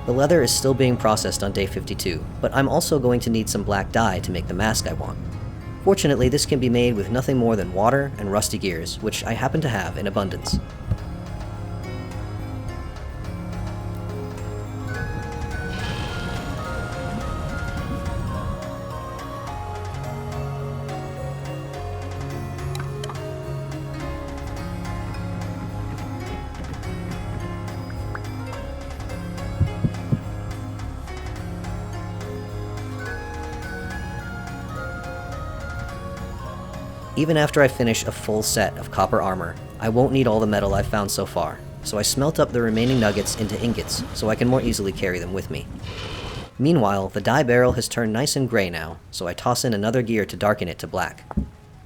The leather is still being processed on day 52, but I'm also going to need some black dye to make the mask I want. Fortunately, this can be made with nothing more than water and rusty gears, which I happen to have in abundance. Even after I finish a full set of copper armor, I won't need all the metal I've found so far, so I smelt up the remaining nuggets into ingots so I can more easily carry them with me. Meanwhile, the dye barrel has turned nice and gray now, so I toss in another gear to darken it to black.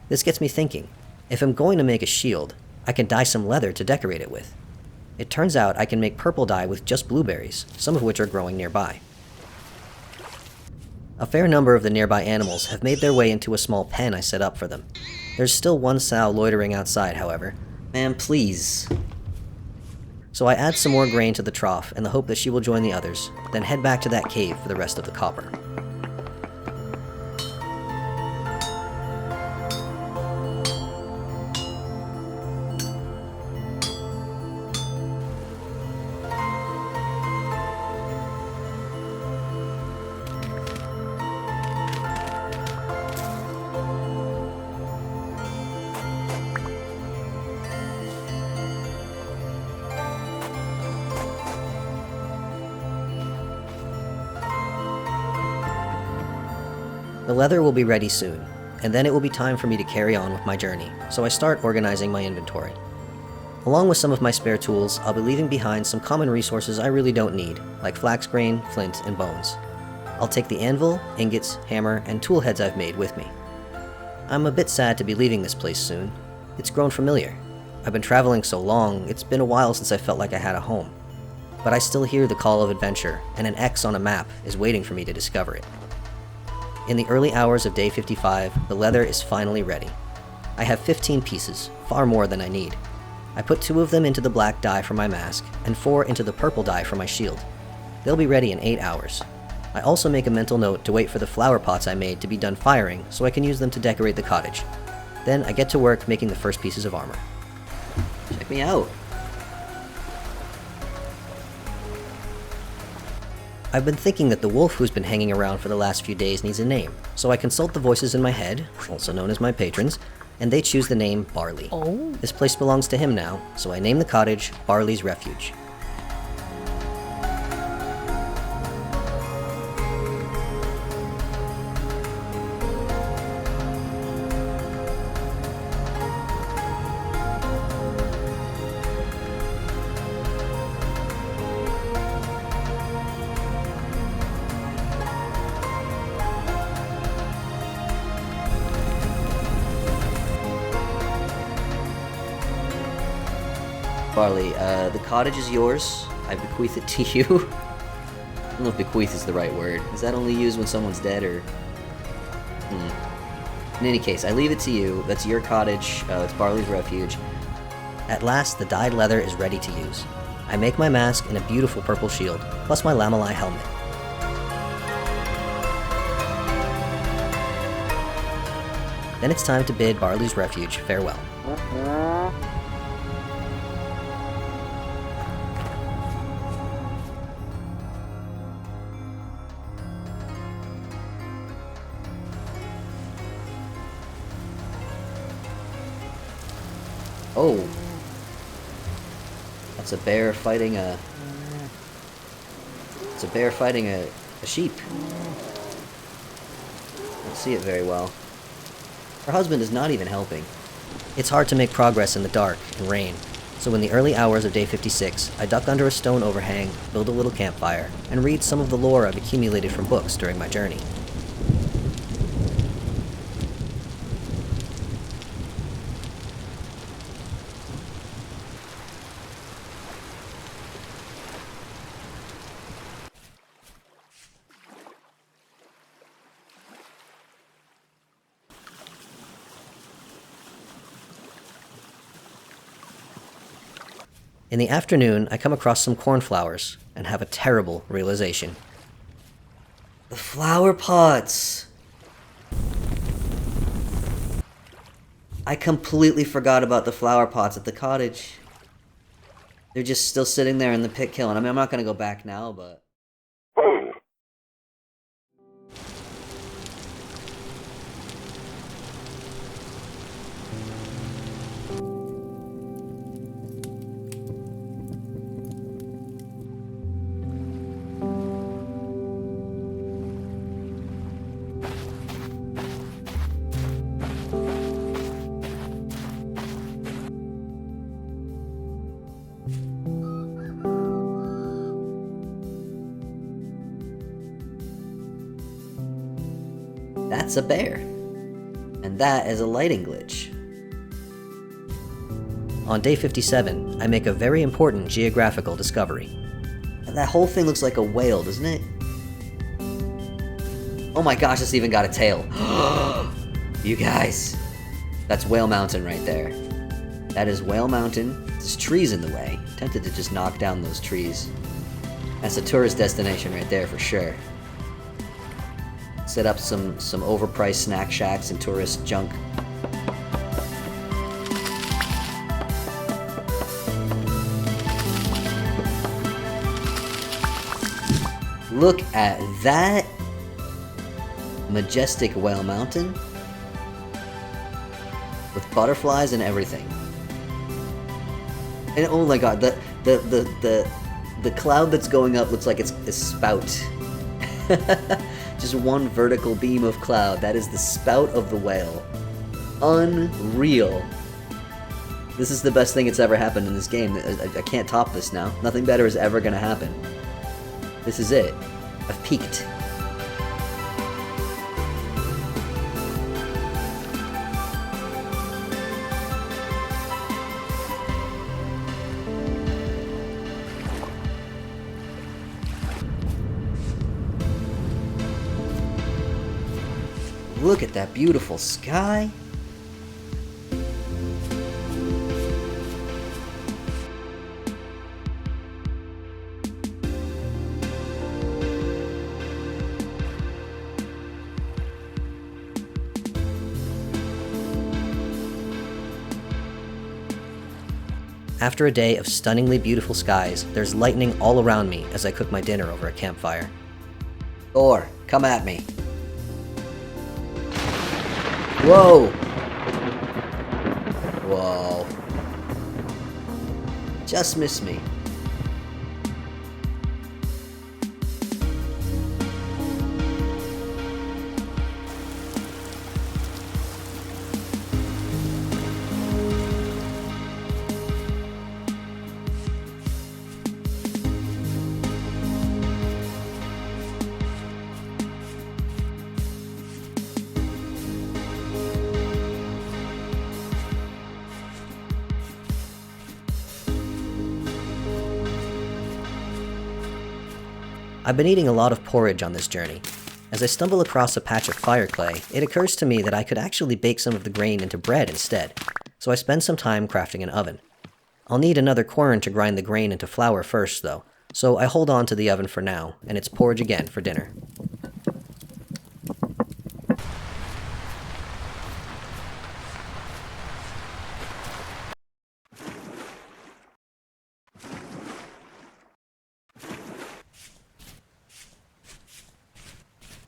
This gets me thinking, if I'm going to make a shield, I can dye some leather to decorate it with. It turns out I can make purple dye with just blueberries, some of which are growing nearby. A fair number of the nearby animals have made their way into a small pen I set up for them. There's still one sow loitering outside, however. Ma'am, please. So I add some more grain to the trough in the hope that she will join the others, then head back to that cave for the rest of the copper. The leather will be ready soon, and then it will be time for me to carry on with my journey, so I start organizing my inventory. Along with some of my spare tools, I'll be leaving behind some common resources I really don't need, like flax grain, flint, and bones. I'll take the anvil, ingots, hammer, and tool heads I've made with me. I'm a bit sad to be leaving this place soon. It's grown familiar. I've been traveling so long, it's been a while since I felt like I had a home. But I still hear the call of adventure, and an X on a map is waiting for me to discover it. In the early hours of day 55, the leather is finally ready. I have 15 pieces, far more than I need. I put 2 of them into the black dye for my mask, and 4 into the purple dye for my shield. They'll be ready in 8 hours. I also make a mental note to wait for the flower pots I made to be done firing so I can use them to decorate the cottage. Then I get to work making the first pieces of armor. Check me out! I've been thinking that the wolf who's been hanging around for the last few days needs a name, so I consult the voices in my head, also known as my patrons, and they choose the name Barley. Oh. This place belongs to him now, so I name the cottage Barley's Refuge. Barley, the cottage is yours. I bequeath it to you. I don't know if bequeath is the right word. Is that only used when someone's dead, or... In any case, I leave it to you. That's your cottage. It's Barley's Refuge. At last, the dyed leather is ready to use. I make my mask and a beautiful purple shield, plus my lamellai helmet. Then it's time to bid Barley's Refuge farewell. Oh. That's a bear fighting a... It's a bear fighting a sheep. Don't see it very well. Her husband is not even helping. It's hard to make progress in the dark and rain, so in the early hours of day 56, I duck under a stone overhang, build a little campfire, and read some of the lore I've accumulated from books during my journey. In the afternoon, I come across some cornflowers and have a terrible realization. The flower pots! I completely forgot about the flower pots at the cottage. They're just still sitting there in the pit killing. I mean, I'm not gonna go back now, but... That's a bear. And that is a lighting glitch. On day 57, I make a very important geographical discovery. And that whole thing looks like a whale, doesn't it? Oh my gosh, it's even got a tail. You guys. That's Whale Mountain right there. That is Whale Mountain. There's trees in the way. Tempted to just knock down those trees. That's a tourist destination right there for sure. Set up some overpriced snack shacks and tourist junk. Look at that majestic Whale Mountain with butterflies and everything. And oh my god, the cloud that's going up looks like it's a spout. Just one vertical beam of cloud. That is the spout of the whale. Unreal. This is the best thing that's ever happened in this game. I can't top this now. Nothing better is ever gonna happen. This is it. I've peaked. Look at that beautiful sky. After a day of stunningly beautiful skies, there's lightning all around me as I cook my dinner over a campfire. Thor, come at me. Whoa! Whoa. Just missed me. I've been eating a lot of porridge on this journey. As I stumble across a patch of fire clay, it occurs to me that I could actually bake some of the grain into bread instead, so I spend some time crafting an oven. I'll need another quern to grind the grain into flour first though, so I hold on to the oven for now, and it's porridge again for dinner.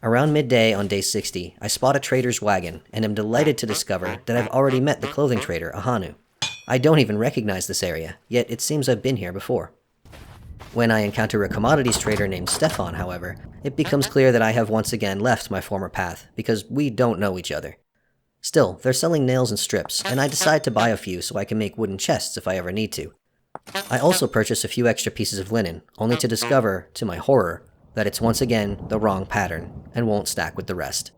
Around midday on day 60, I spot a trader's wagon and am delighted to discover that I've already met the clothing trader, Ahanu. I don't even recognize this area, yet it seems I've been here before. When I encounter a commodities trader named Stefan, however, it becomes clear that I have once again left my former path, because we don't know each other. Still, they're selling nails and strips, and I decide to buy a few so I can make wooden chests if I ever need to. I also purchase a few extra pieces of linen, only to discover, to my horror, that it's once again the wrong pattern, and won't stack with the rest.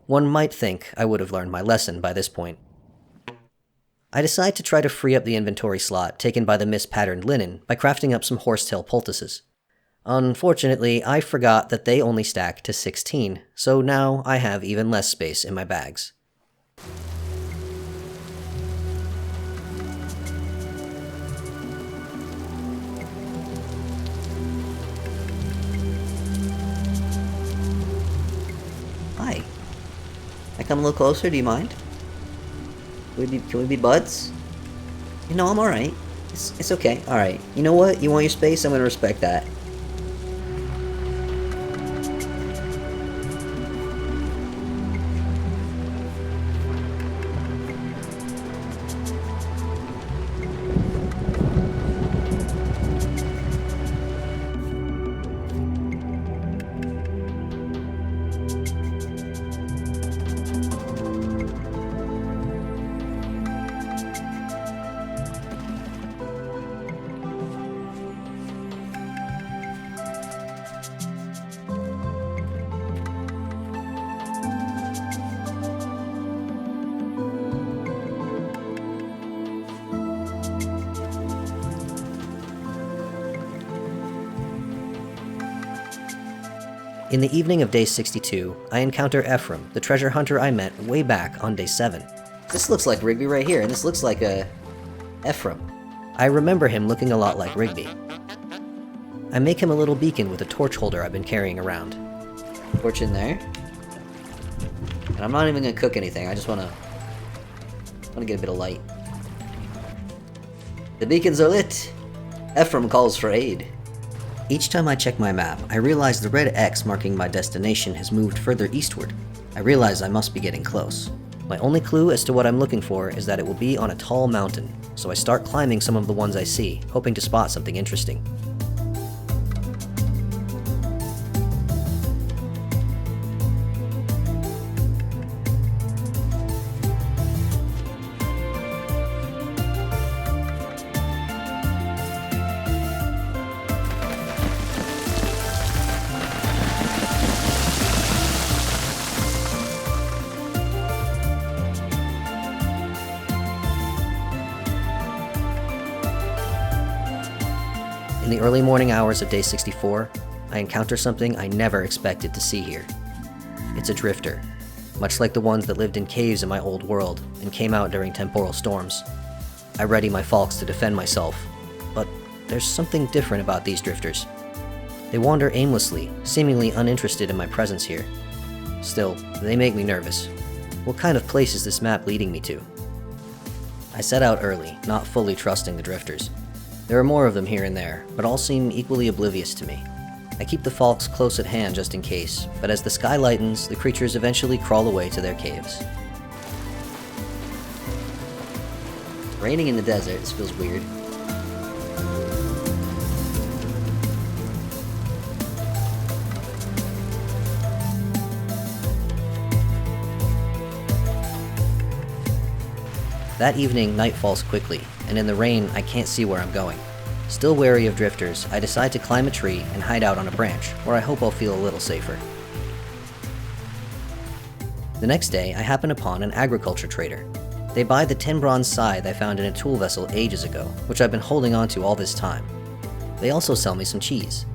One might think I would have learned my lesson by this point. I decide to try to free up the inventory slot taken by the mispatterned linen by crafting up some horsetail poultices. Unfortunately, I forgot that they only stack to 16, so now I have even less space in my bags. Hi. I come a little closer, do you mind? Can we be buds? You know, I'm alright. It's okay. Alright. You know what? You want your space? I'm gonna respect that. In the evening of day 62, I encounter Ephraim, the treasure hunter I met way back on day 7. This looks like Rigby right here, and this looks like Ephraim. I remember him looking a lot like Rigby. I make him a little beacon with a torch holder I've been carrying around. Torch in there. And I'm not even gonna cook anything, I just wanna get a bit of light. The beacons are lit! Ephraim calls for aid. Each time I check my map, I realize the red X marking my destination has moved further eastward. I realize I must be getting close. My only clue as to what I'm looking for is that it will be on a tall mountain, so I start climbing some of the ones I see, hoping to spot something interesting. In the early morning hours of day 64, I encounter something I never expected to see here. It's a drifter, much like the ones that lived in caves in my old world and came out during temporal storms. I ready my falx to defend myself, but there's something different about these drifters. They wander aimlessly, seemingly uninterested in my presence here. Still, they make me nervous. What kind of place is this map leading me to? I set out early, not fully trusting the drifters. There are more of them here and there, but all seem equally oblivious to me. I keep the falx close at hand just in case, but as the sky lightens, the creatures eventually crawl away to their caves. It's raining in the desert, this feels weird. That evening, night falls quickly, and in the rain, I can't see where I'm going. Still wary of drifters, I decide to climb a tree and hide out on a branch, where I hope I'll feel a little safer. The next day, I happen upon an agriculture trader. They buy the 10 bronze scythe I found in a tool vessel ages ago, which I've been holding onto all this time. They also sell me some cheese.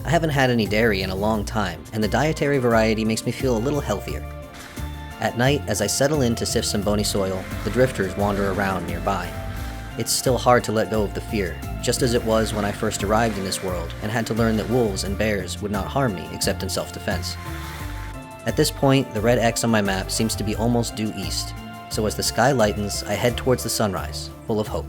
I haven't had any dairy in a long time, and the dietary variety makes me feel a little healthier. At night, as I settle in to sift some bony soil, the drifters wander around nearby. It's still hard to let go of the fear, just as it was when I first arrived in this world and had to learn that wolves and bears would not harm me except in self-defense. At this point, the red X on my map seems to be almost due east, so as the sky lightens, I head towards the sunrise, full of hope.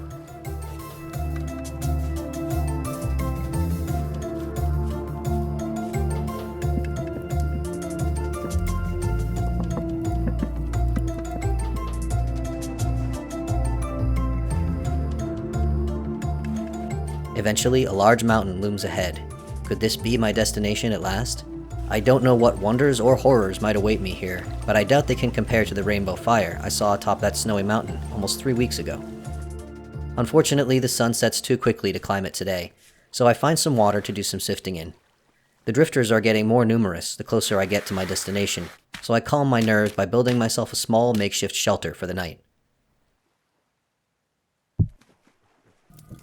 Eventually, a large mountain looms ahead. Could this be my destination at last? I don't know what wonders or horrors might await me here, but I doubt they can compare to the rainbow fire I saw atop that snowy mountain almost 3 weeks ago. Unfortunately, the sun sets too quickly to climb it today, so I find some water to do some sifting in. The drifters are getting more numerous the closer I get to my destination, so I calm my nerves by building myself a small makeshift shelter for the night.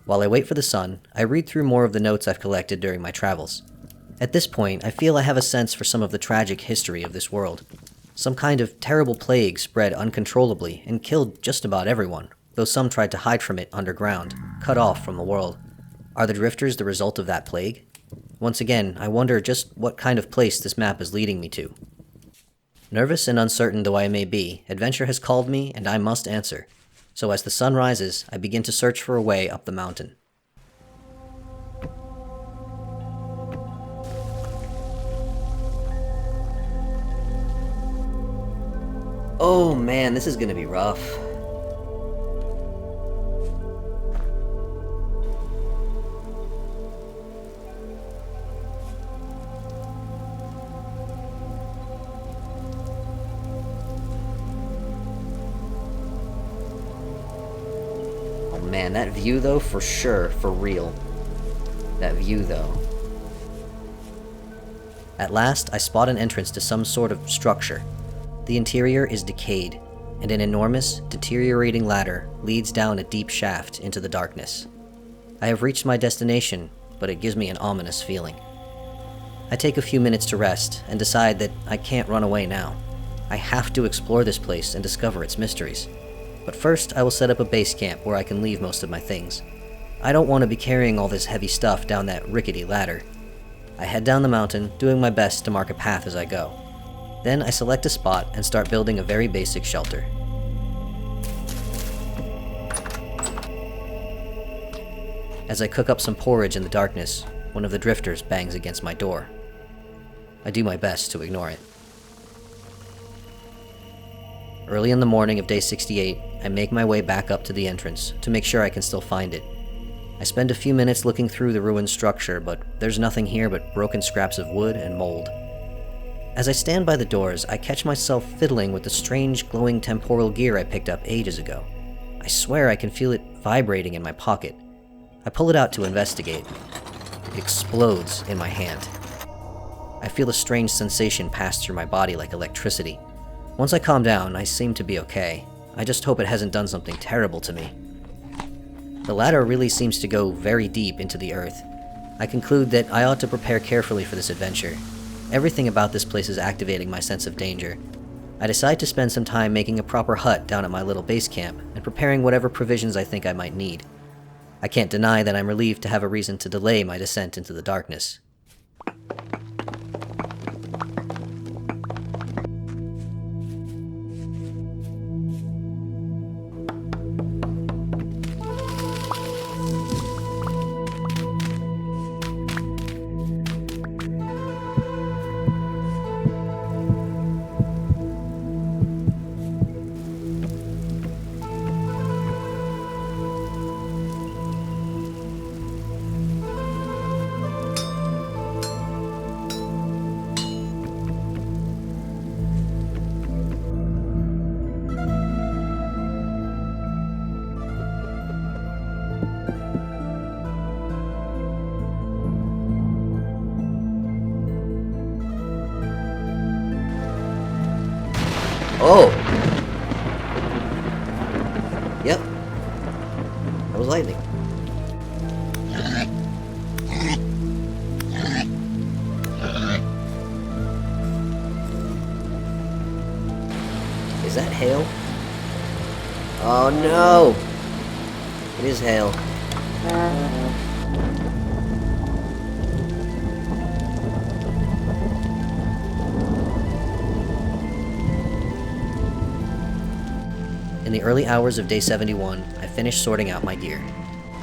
While I wait for the sun, I read through more of the notes I've collected during my travels. At this point, I feel I have a sense for some of the tragic history of this world. Some kind of terrible plague spread uncontrollably and killed just about everyone, though some tried to hide from it underground, cut off from the world. Are the drifters the result of that plague? Once again, I wonder just what kind of place this map is leading me to. Nervous and uncertain though I may be, adventure has called me and I must answer. So as the sun rises, I begin to search for a way up the mountain. Oh man, this is gonna be rough. Oh man, that view though, for sure, for real. That view though. At last, I spot an entrance to some sort of structure. The interior is decayed, and an enormous, deteriorating ladder leads down a deep shaft into the darkness. I have reached my destination, but it gives me an ominous feeling. I take a few minutes to rest, and decide that I can't run away now. I have to explore this place and discover its mysteries. But first, I will set up a base camp where I can leave most of my things. I don't want to be carrying all this heavy stuff down that rickety ladder. I head down the mountain, doing my best to mark a path as I go. Then I select a spot and start building a very basic shelter. As I cook up some porridge in the darkness, one of the drifters bangs against my door. I do my best to ignore it. Early in the morning of day 68, I make my way back up to the entrance to make sure I can still find it. I spend a few minutes looking through the ruined structure, but there's nothing here but broken scraps of wood and mold. As I stand by the doors, I catch myself fiddling with the strange glowing temporal gear I picked up ages ago. I swear I can feel it vibrating in my pocket. I pull it out to investigate. It explodes in my hand. I feel a strange sensation pass through my body like electricity. Once I calm down, I seem to be okay. I just hope it hasn't done something terrible to me. The ladder really seems to go very deep into the earth. I conclude that I ought to prepare carefully for this adventure. Everything about this place is activating my sense of danger. I decide to spend some time making a proper hut down at my little base camp and preparing whatever provisions I think I might need. I can't deny that I'm relieved to have a reason to delay my descent into the darkness. Oh! Yep. That was lightning. Is that hail? Oh no! It is hail. In the early hours of day 71, I finish sorting out my gear.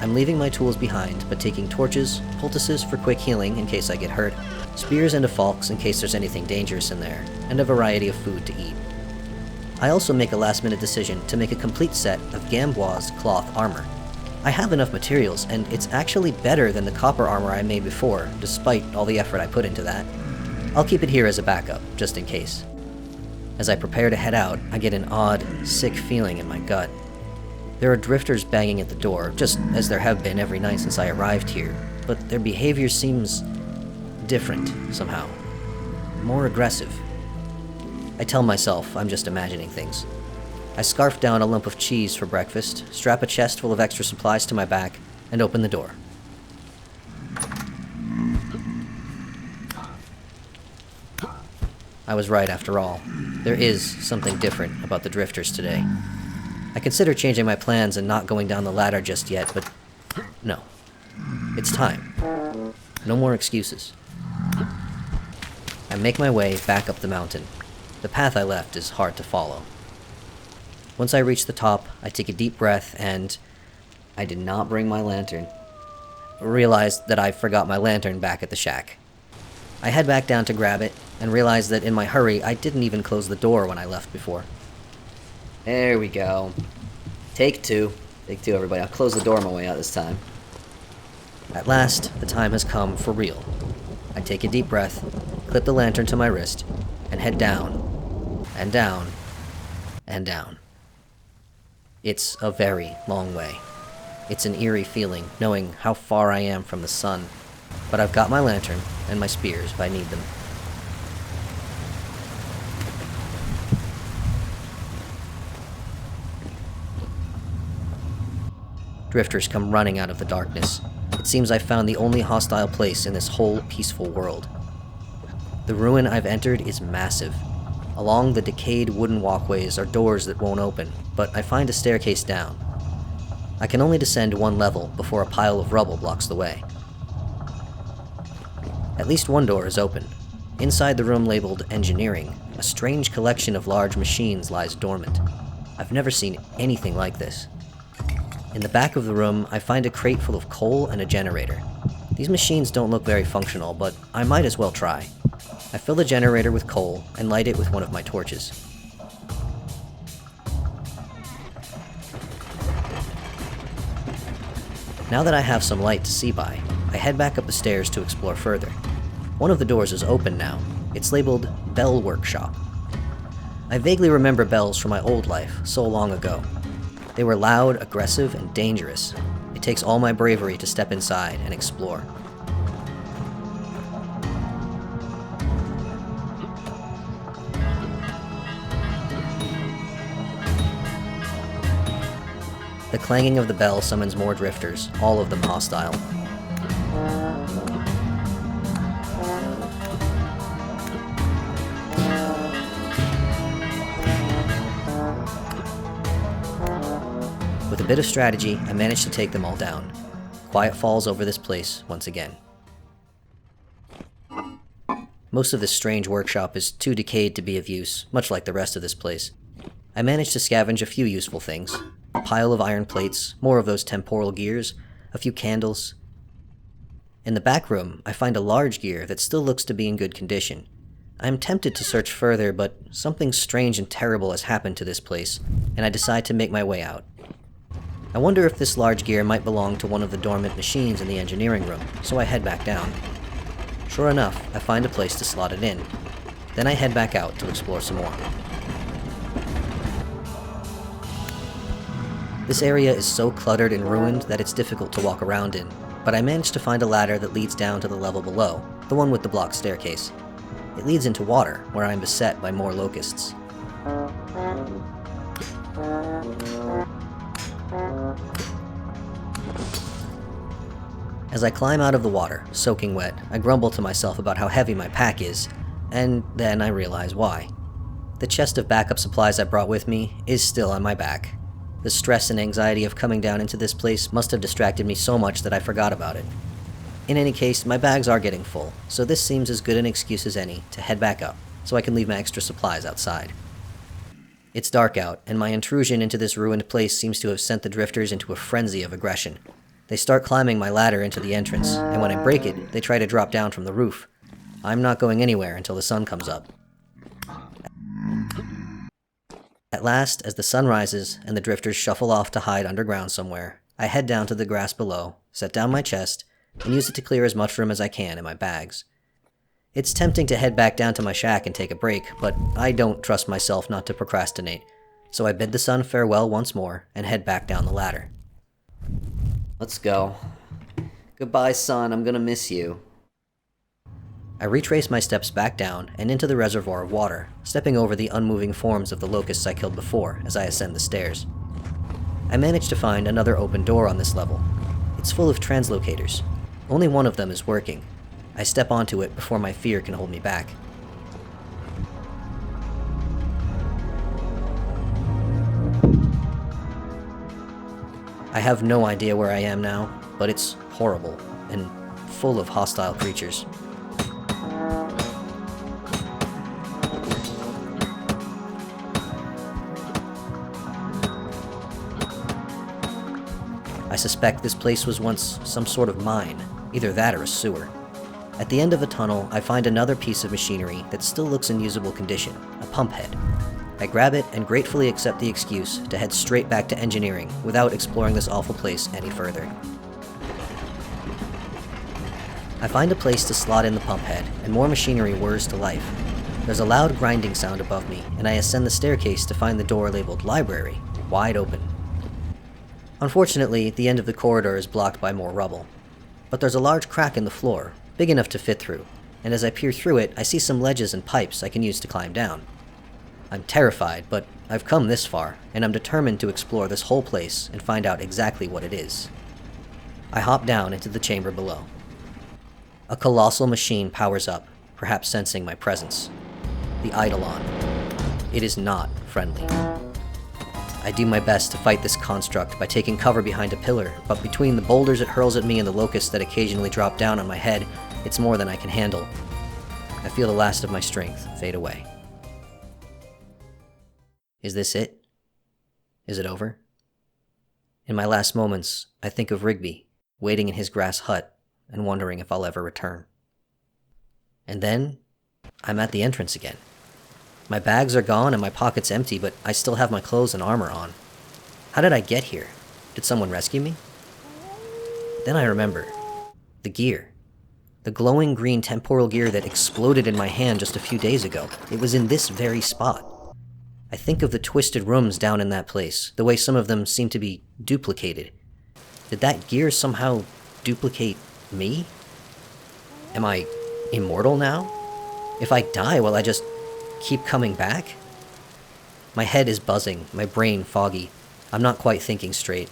I'm leaving my tools behind, but taking torches, poultices for quick healing in case I get hurt, spears and defalques in case there's anything dangerous in there, and a variety of food to eat. I also make a last-minute decision to make a complete set of Gamboa's cloth armor. I have enough materials, and it's actually better than the copper armor I made before, despite all the effort I put into that. I'll keep it here as a backup, just in case. As I prepare to head out, I get an odd, sick feeling in my gut. There are drifters banging at the door, just as there have been every night since I arrived here, but their behavior seems different, somehow. More aggressive. I tell myself I'm just imagining things. I scarf down a lump of cheese for breakfast, strap a chest full of extra supplies to my back, and open the door. I was right after all. There is something different about the drifters today. I consider changing my plans and not going down the ladder just yet, but no. It's time. No more excuses. I make my way back up the mountain. The path I left is hard to follow. Once I reach the top, I take a deep breath and I did not bring my lantern. Realize that I forgot my lantern back at the shack. I head back down to grab it and realize that in my hurry, I didn't even close the door when I left before. There we go. Take two. Take two, everybody. I'll close the door on my way out this time. At last, the time has come for real. I take a deep breath, clip the lantern to my wrist, and head down, and down, and down. It's a very long way. It's an eerie feeling, knowing how far I am from the sun, but I've got my lantern and my spears if I need them. Drifters come running out of the darkness. It seems I've found the only hostile place in this whole peaceful world. The ruin I've entered is massive. Along the decayed wooden walkways are doors that won't open, but I find a staircase down. I can only descend one level before a pile of rubble blocks the way. At least one door is open. Inside the room labeled Engineering, a strange collection of large machines lies dormant. I've never seen anything like this. In the back of the room, I find a crate full of coal and a generator. These machines don't look very functional, but I might as well try. I fill the generator with coal and light it with one of my torches. Now that I have some light to see by, I head back up the stairs to explore further. One of the doors is open now. It's labeled Bell Workshop. I vaguely remember bells from my old life, so long ago. They were loud, aggressive, and dangerous. It takes all my bravery to step inside and explore. The clanging of the bell summons more drifters, all of them hostile. With a bit of strategy, I manage to take them all down. Quiet falls over this place once again. Most of this strange workshop is too decayed to be of use, much like the rest of this place. I manage to scavenge a few useful things. A pile of iron plates, more of those temporal gears, a few candles. In the back room, I find a large gear that still looks to be in good condition. I am tempted to search further, but something strange and terrible has happened to this place, and I decide to make my way out. I wonder if this large gear might belong to one of the dormant machines in the engineering room, so I head back down. Sure enough, I find a place to slot it in. Then I head back out to explore some more. This area is so cluttered and ruined that it's difficult to walk around in, but I managed to find a ladder that leads down to the level below, the one with the block staircase. It leads into water, where I am beset by more locusts. As I climb out of the water, soaking wet, I grumble to myself about how heavy my pack is, and then I realize why. The chest of backup supplies I brought with me is still on my back. The stress and anxiety of coming down into this place must have distracted me so much that I forgot about it. In any case, my bags are getting full, so this seems as good an excuse as any to head back up, so I can leave my extra supplies outside. It's dark out, and my intrusion into this ruined place seems to have sent the drifters into a frenzy of aggression. They start climbing my ladder into the entrance, and when I break it, they try to drop down from the roof. I'm not going anywhere until the sun comes up. At last, as the sun rises and the drifters shuffle off to hide underground somewhere, I head down to the grass below, set down my chest, and use it to clear as much room as I can in my bags. It's tempting to head back down to my shack and take a break, but I don't trust myself not to procrastinate, so I bid the sun farewell once more and head back down the ladder. Let's go. Goodbye, son. I'm gonna miss you. I retrace my steps back down and into the reservoir of water, stepping over the unmoving forms of the locusts I killed before as I ascend the stairs. I manage to find another open door on this level. It's full of translocators. Only one of them is working. I step onto it before my fear can hold me back. I have no idea where I am now, but it's horrible and full of hostile creatures. I suspect this place was once some sort of mine, either that or a sewer. At the end of a tunnel, I find another piece of machinery that still looks in usable condition, a pump head. I grab it and gratefully accept the excuse to head straight back to engineering without exploring this awful place any further. I find a place to slot in the pump head, and more machinery whirs to life. There's a loud grinding sound above me, and I ascend the staircase to find the door labeled Library, wide open. Unfortunately, the end of the corridor is blocked by more rubble. But there's a large crack in the floor, big enough to fit through, and as I peer through it, I see some ledges and pipes I can use to climb down. I'm terrified, but I've come this far, and I'm determined to explore this whole place and find out exactly what it is. I hop down into the chamber below. A colossal machine powers up, perhaps sensing my presence. The Eidolon. It is not friendly. I do my best to fight this construct by taking cover behind a pillar, but between the boulders it hurls at me and the locusts that occasionally drop down on my head, it's more than I can handle. I feel the last of my strength fade away. Is this it? Is it over? In my last moments, I think of Rigby, waiting in his grass hut, and wondering if I'll ever return. And then, I'm at the entrance again. My bags are gone and my pockets empty, but I still have my clothes and armor on. How did I get here? Did someone rescue me? Then I remember. The gear. The glowing green temporal gear that exploded in my hand just a few days ago. It was in this very spot. I think of the twisted rooms down in that place, the way some of them seem to be duplicated. Did that gear somehow duplicate me? Am I immortal now? If I die, will I just keep coming back? My head is buzzing, my brain foggy. I'm not quite thinking straight.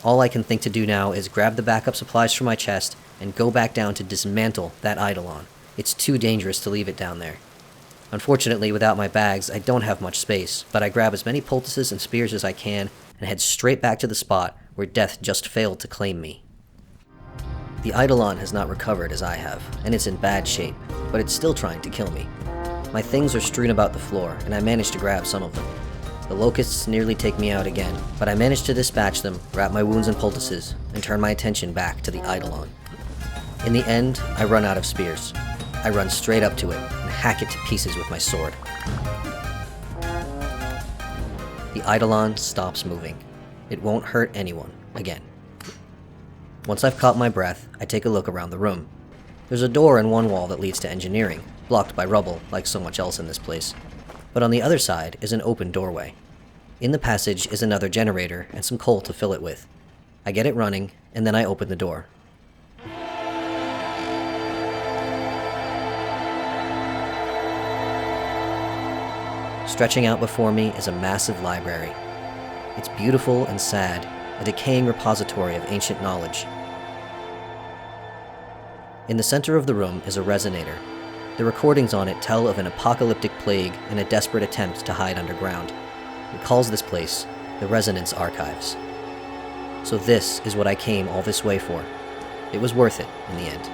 All I can think to do now is grab the backup supplies from my chest and go back down to dismantle that Eidolon. It's too dangerous to leave it down there. Unfortunately, without my bags, I don't have much space, but I grab as many poultices and spears as I can and head straight back to the spot where death just failed to claim me. The Eidolon has not recovered as I have, and it's in bad shape, but it's still trying to kill me. My things are strewn about the floor, and I manage to grab some of them. The locusts nearly take me out again, but I manage to dispatch them, wrap my wounds in poultices, and turn my attention back to the Eidolon. In the end, I run out of spears. I run straight up to it and hack it to pieces with my sword. The Eidolon stops moving. It won't hurt anyone again. Once I've caught my breath, I take a look around the room. There's a door in one wall that leads to engineering, blocked by rubble like so much else in this place. But on the other side is an open doorway. In the passage is another generator and some coal to fill it with. I get it running, and then I open the door. Stretching out before me is a massive library. It's beautiful and sad, a decaying repository of ancient knowledge. In the center of the room is a resonator. The recordings on it tell of an apocalyptic plague and a desperate attempt to hide underground. It calls this place the Resonance Archives. So this is what I came all this way for. It was worth it in the end.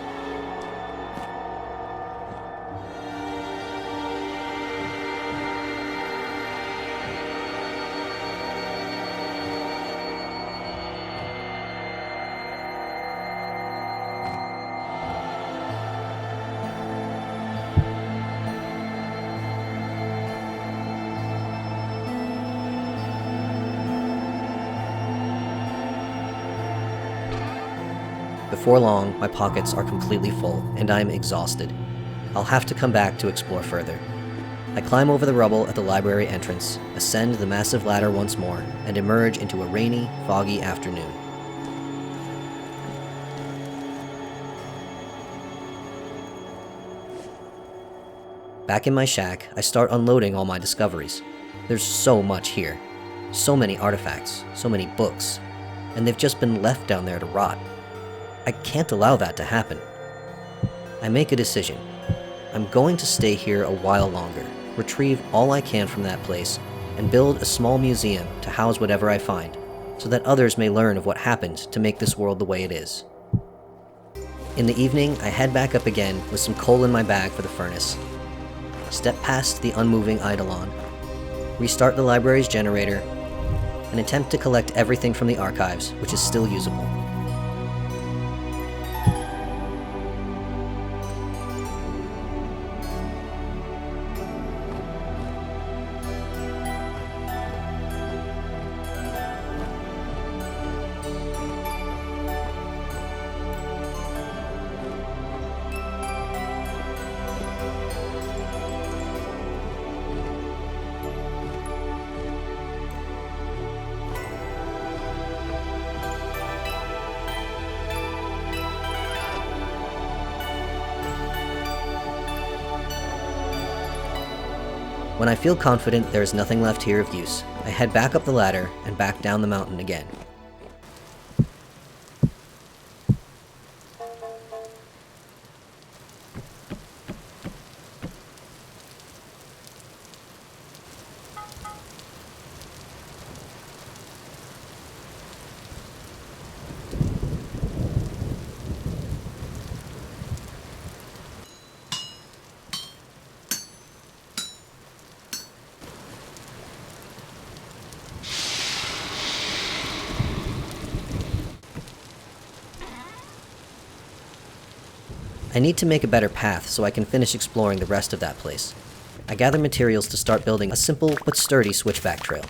Before long, my pockets are completely full, and I'm exhausted. I'll have to come back to explore further. I climb over the rubble at the library entrance, ascend the massive ladder once more, and emerge into a rainy, foggy afternoon. Back in my shack, I start unloading all my discoveries. There's so much here. So many artifacts, so many books, and they've just been left down there to rot. I can't allow that to happen. I make a decision. I'm going to stay here a while longer, retrieve all I can from that place, and build a small museum to house whatever I find, so that others may learn of what happened to make this world the way it is. In the evening, I head back up again with some coal in my bag for the furnace. Step past the unmoving Eidolon, restart the library's generator, and attempt to collect everything from the archives, which is still usable. When I feel confident there is nothing left here of use, I head back up the ladder and back down the mountain again. I need to make a better path so I can finish exploring the rest of that place. I gather materials to start building a simple but sturdy switchback trail.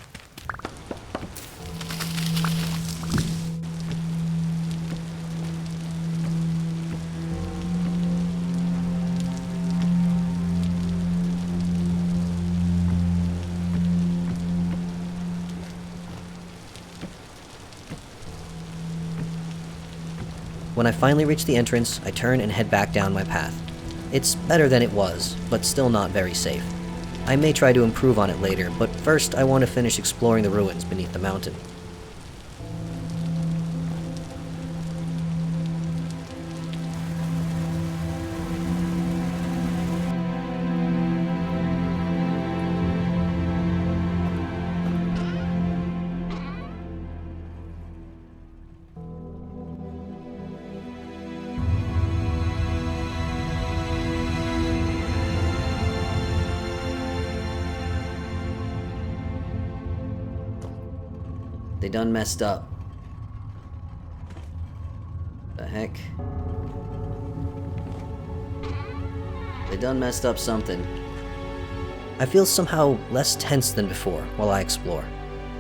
When I finally reach the entrance, I turn and head back down my path. It's better than it was, but still not very safe. I may try to improve on it later, but first I want to finish exploring the ruins beneath the mountain. They done messed up. The heck? They done messed up something. I feel somehow less tense than before while I explore.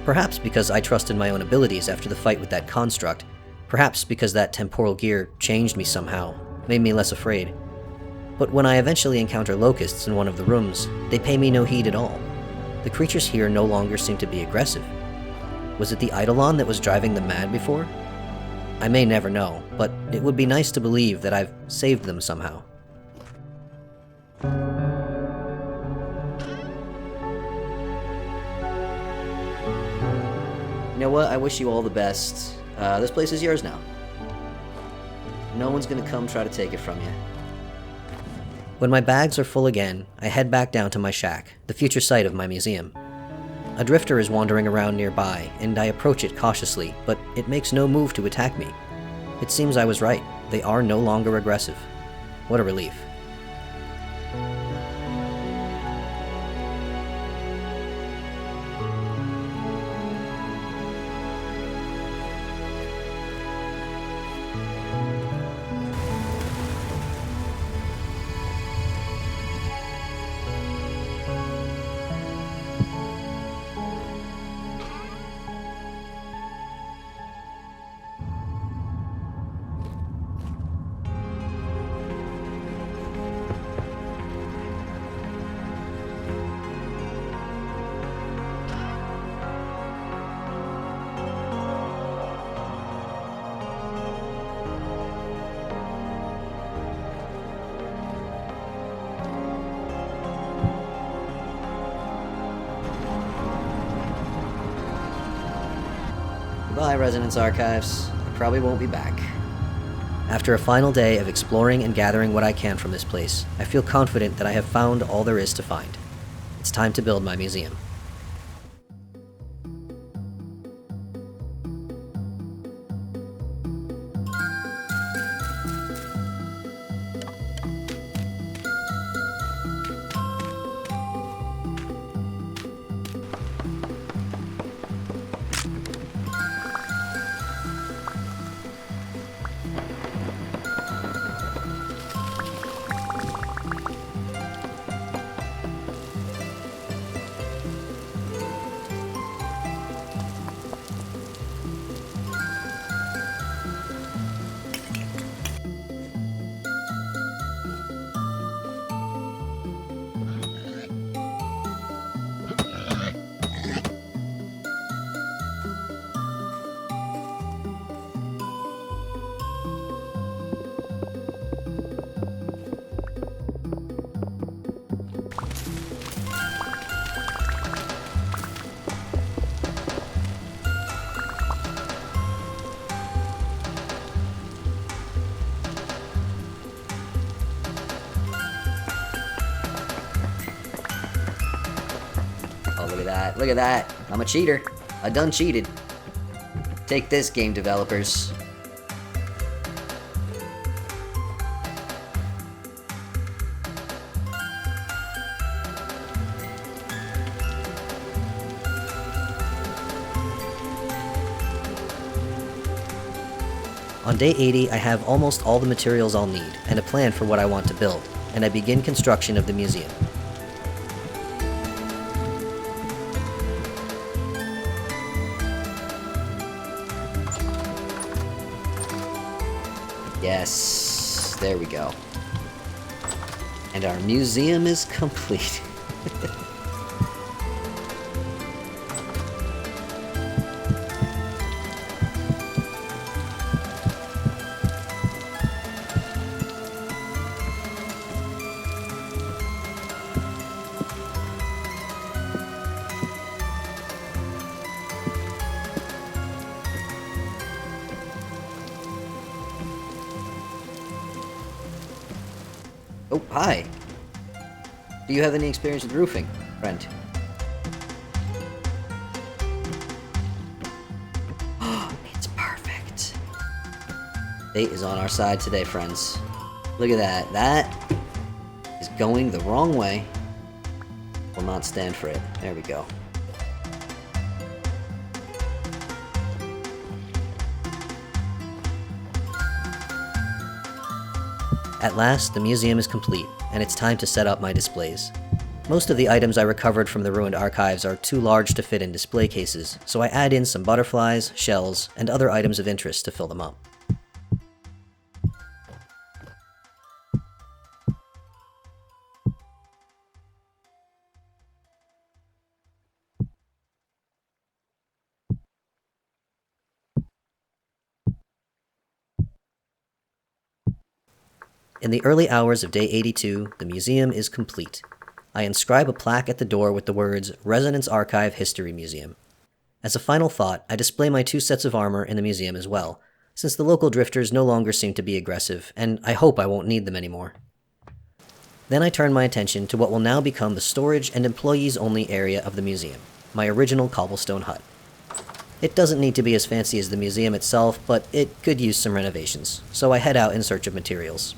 Perhaps because I trusted my own abilities after the fight with that construct. Perhaps because that temporal gear changed me somehow, made me less afraid. But when I eventually encounter locusts in one of the rooms, they pay me no heed at all. The creatures here no longer seem to be aggressive. Was it the Eidolon that was driving them mad before? I may never know, but it would be nice to believe that I've saved them somehow. You know what? I wish you all the best. This place is yours now. No one's gonna come try to take it from you. When my bags are full again, I head back down to my shack, the future site of my museum. A drifter is wandering around nearby, and I approach it cautiously, but it makes no move to attack me. It seems I was right. They are no longer aggressive. What a relief. Goodbye, Resonance Archives. I probably won't be back. After a final day of exploring and gathering what I can from this place, I feel confident that I have found all there is to find. It's time to build my museum. Oh, look at that. Look at that. I'm a cheater. I done cheated. Take this, game developers. On day 80, I have almost all the materials I'll need, and a plan for what I want to build, and I begin construction of the museum. Yes, there we go. And our museum is complete. Oh, hi. Do you have any experience with roofing, friend? Oh, it's perfect. Fate is on our side today, friends. Look at that. That is going the wrong way. Will not stand for it. There we go. At last, the museum is complete, and it's time to set up my displays. Most of the items I recovered from the ruined archives are too large to fit in display cases, so I add in some butterflies, shells, and other items of interest to fill them up. In the early hours of day 82, the museum is complete. I inscribe a plaque at the door with the words, Resonance Archive History Museum. As a final thought, I display my 2 sets of armor in the museum as well, since the local drifters no longer seem to be aggressive, and I hope I won't need them anymore. Then I turn my attention to what will now become the storage and employees-only area of the museum, my original cobblestone hut. It doesn't need to be as fancy as the museum itself, but it could use some renovations, so I head out in search of materials.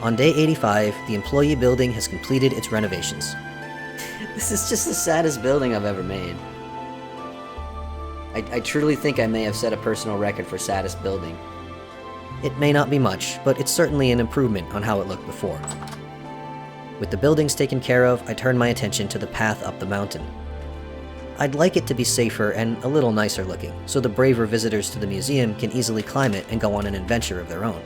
On day 85, the employee building has completed its renovations. This is just the saddest building I've ever made. I truly think I may have set a personal record for saddest building. It may not be much, but it's certainly an improvement on how it looked before. With the buildings taken care of, I turn my attention to the path up the mountain. I'd like it to be safer and a little nicer looking, so the braver visitors to the museum can easily climb it and go on an adventure of their own.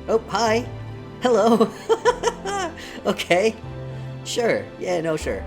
Oh, hi. Hello. Okay. Sure. Yeah, no, sure.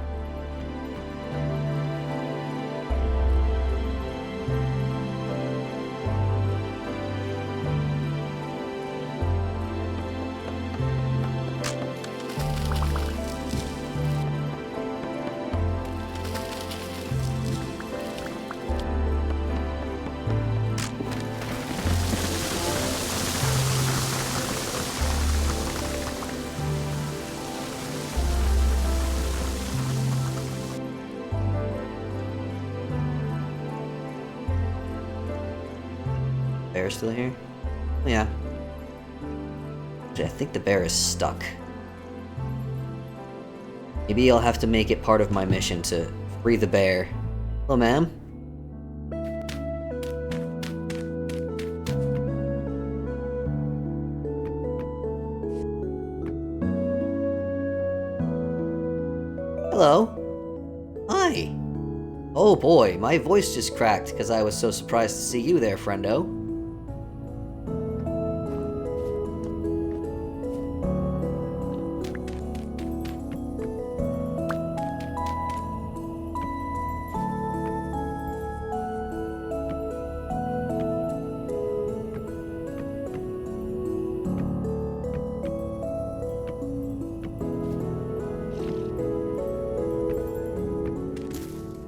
Bear still here? Yeah. Actually, I think the bear is stuck. Maybe I'll have to make it part of my mission to free the bear. Hello, ma'am. Hello. Hi. Oh boy, my voice just cracked because I was so surprised to see you there, friendo.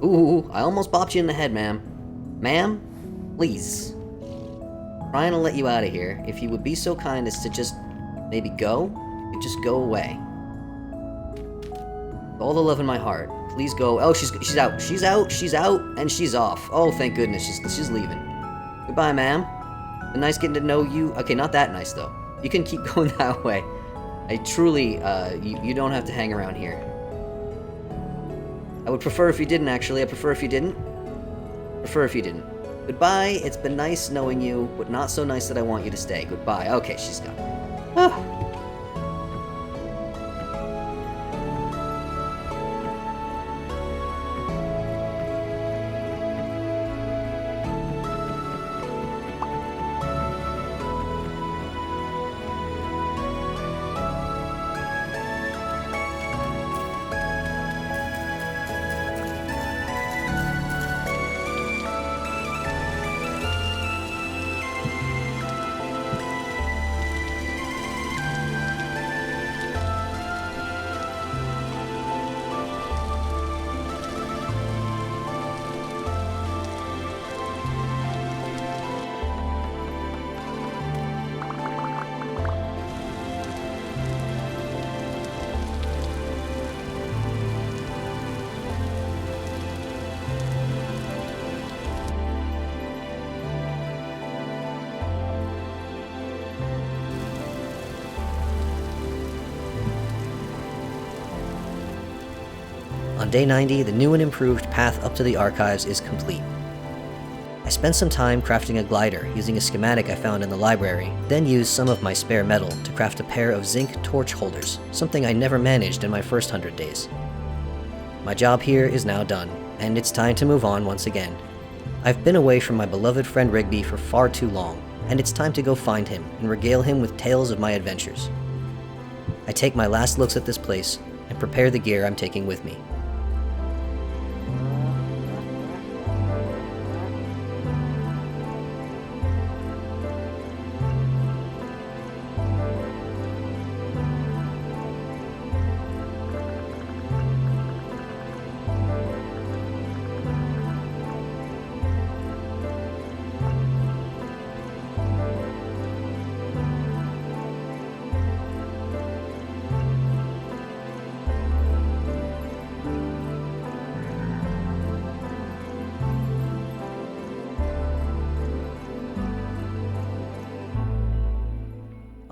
Ooh, I almost bopped you in the head, ma'am. Ma'am, please. Trying to let you out of here. If you would be so kind as to just maybe go, you just go away. With all the love in my heart, please go. Oh, she's out. She's out. She's out, and she's off. Oh, thank goodness, she's leaving. Goodbye, ma'am. Been nice getting to know you. Okay, not that nice though. You can keep going that way. I truly, you don't have to hang around here. I would prefer if you didn't, actually. I prefer if you didn't. Prefer if you didn't. Goodbye. It's been nice knowing you, but not so nice that I want you to stay. Goodbye. Okay, she's gone. Ah. On day 90, the new and improved path up to the archives is complete. I spent some time crafting a glider using a schematic I found in the library, then used some of my spare metal to craft a pair of zinc torch holders, something I never managed in my first 100 days. My job here is now done, and it's time to move on once again. I've been away from my beloved friend Rigby for far too long, and it's time to go find him and regale him with tales of my adventures. I take my last looks at this place and prepare the gear I'm taking with me.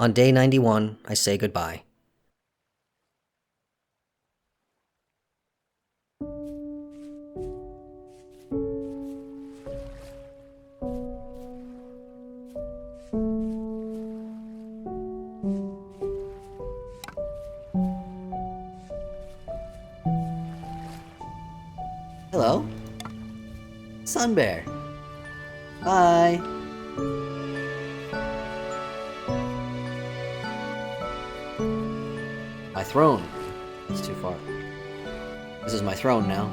On day 91, I say goodbye. Hello? Sun Bear. Bye. My throne. It's too far. This is my throne now.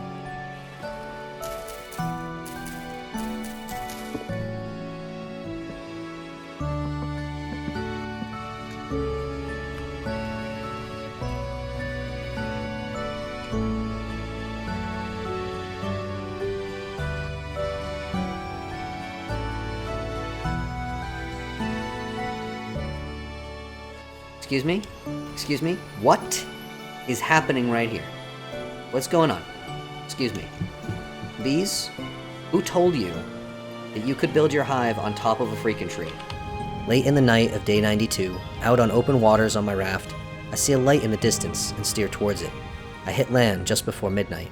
Excuse me? Excuse me? What is happening right here? What's going on? Excuse me. Bees? Who told you that you could build your hive on top of a freaking tree? Late in the night of day 92, out on open waters on my raft, I see a light in the distance and steer towards it. I hit land just before midnight.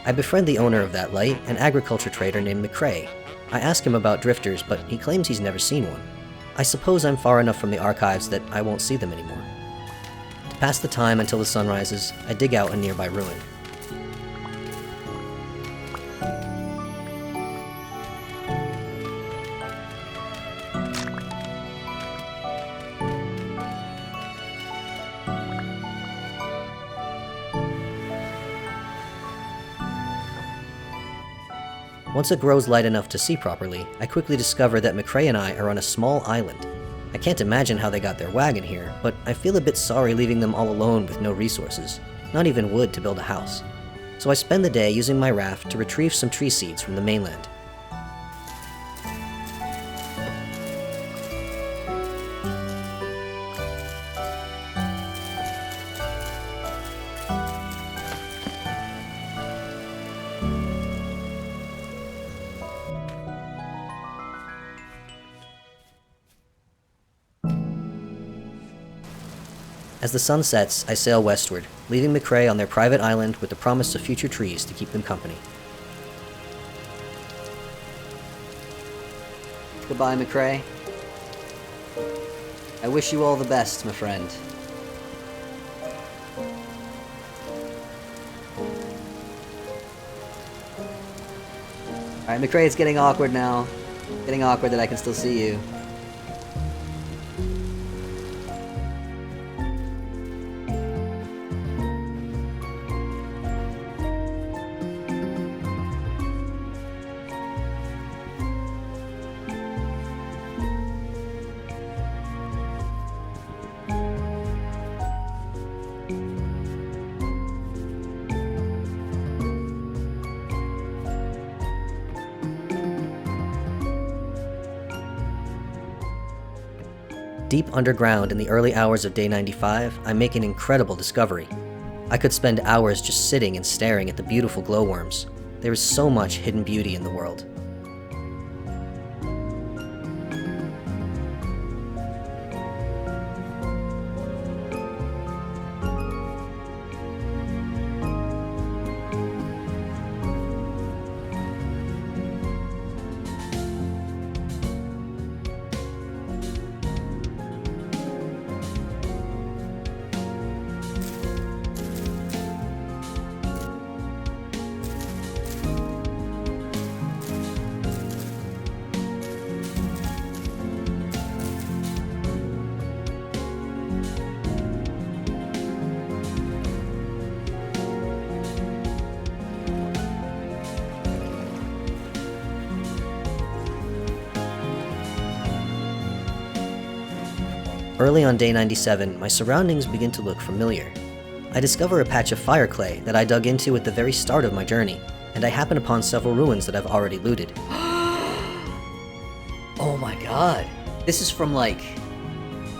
I befriend the owner of that light, an agriculture trader named McCrae. I ask him about drifters, but he claims he's never seen one. I suppose I'm far enough from the archives that I won't see them anymore. To pass the time until the sun rises, I dig out a nearby ruin. Once it grows light enough to see properly, I quickly discover that McCrae and I are on a small island. I can't imagine how they got their wagon here, but I feel a bit sorry leaving them all alone with no resources, not even wood to build a house. So I spend the day using my raft to retrieve some tree seeds from the mainland. As the sun sets, I sail westward, leaving McCrae on their private island with the promise of future trees to keep them company. Goodbye, McCrae. I wish you all the best, my friend. Alright, McCrae, it's getting awkward now. Getting awkward that I can still see you. Deep underground in the early hours of day 95, I make an incredible discovery. I could spend hours just sitting and staring at the beautiful glowworms. There is so much hidden beauty in the world. Early on day 97, my surroundings begin to look familiar. I discover a patch of fire clay that I dug into at the very start of my journey, and I happen upon several ruins that I've already looted. Oh my god. This is from like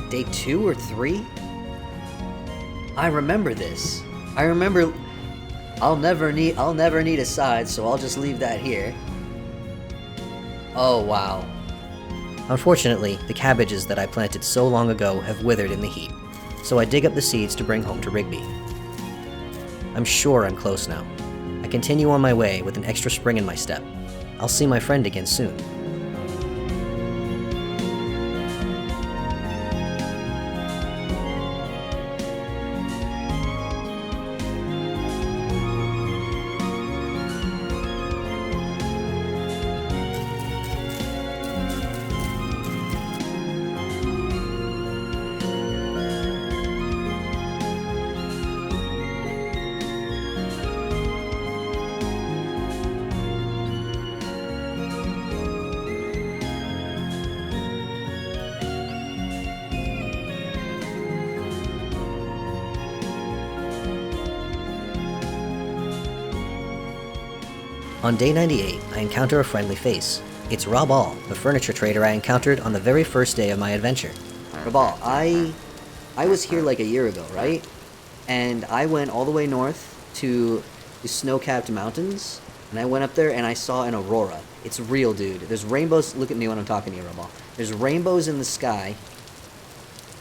day 2 or 3? I remember this. I remember I'll never need a side, so I'll just leave that here. Oh wow. Unfortunately, the cabbages that I planted so long ago have withered in the heat, so I dig up the seeds to bring home to Rigby. I'm sure I'm close now. I continue on my way with an extra spring in my step. I'll see my friend again soon. On day 98, I encounter a friendly face. It's Rob, the furniture trader I encountered on the very first day of my adventure. Rabal, I was here like a year ago, right? And I went all the way north to the snow-capped mountains, and I went up there and I saw an aurora. It's real, dude. There's rainbows. Look at me when I'm talking to you, Rabal. There's rainbows in the sky.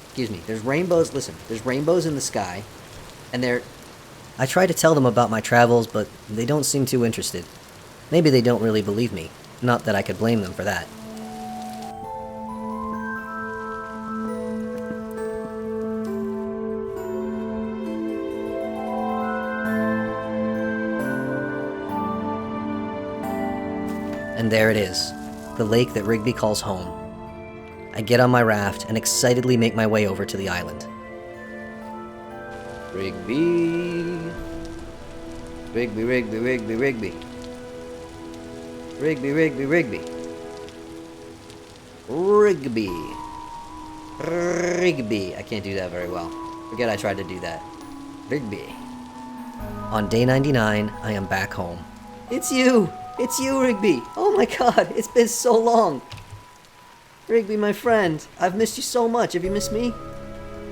Excuse me. There's rainbows. Listen, there's rainbows in the sky, and they're... I try to tell them about my travels, but they don't seem too interested. Maybe they don't really believe me. Not that I could blame them for that. And there it is, the lake that Rigby calls home. I get on my raft and excitedly make my way over to the island. Rigby. Rigby, Rigby, Rigby, Rigby. Rigby, Rigby, Rigby. Rigby. Rigby. I can't do that very well. Forget I tried to do that. Rigby. On day 99, I am back home. It's you! It's you, Rigby! Oh my god, it's been so long! Rigby, my friend, I've missed you so much. Have you missed me?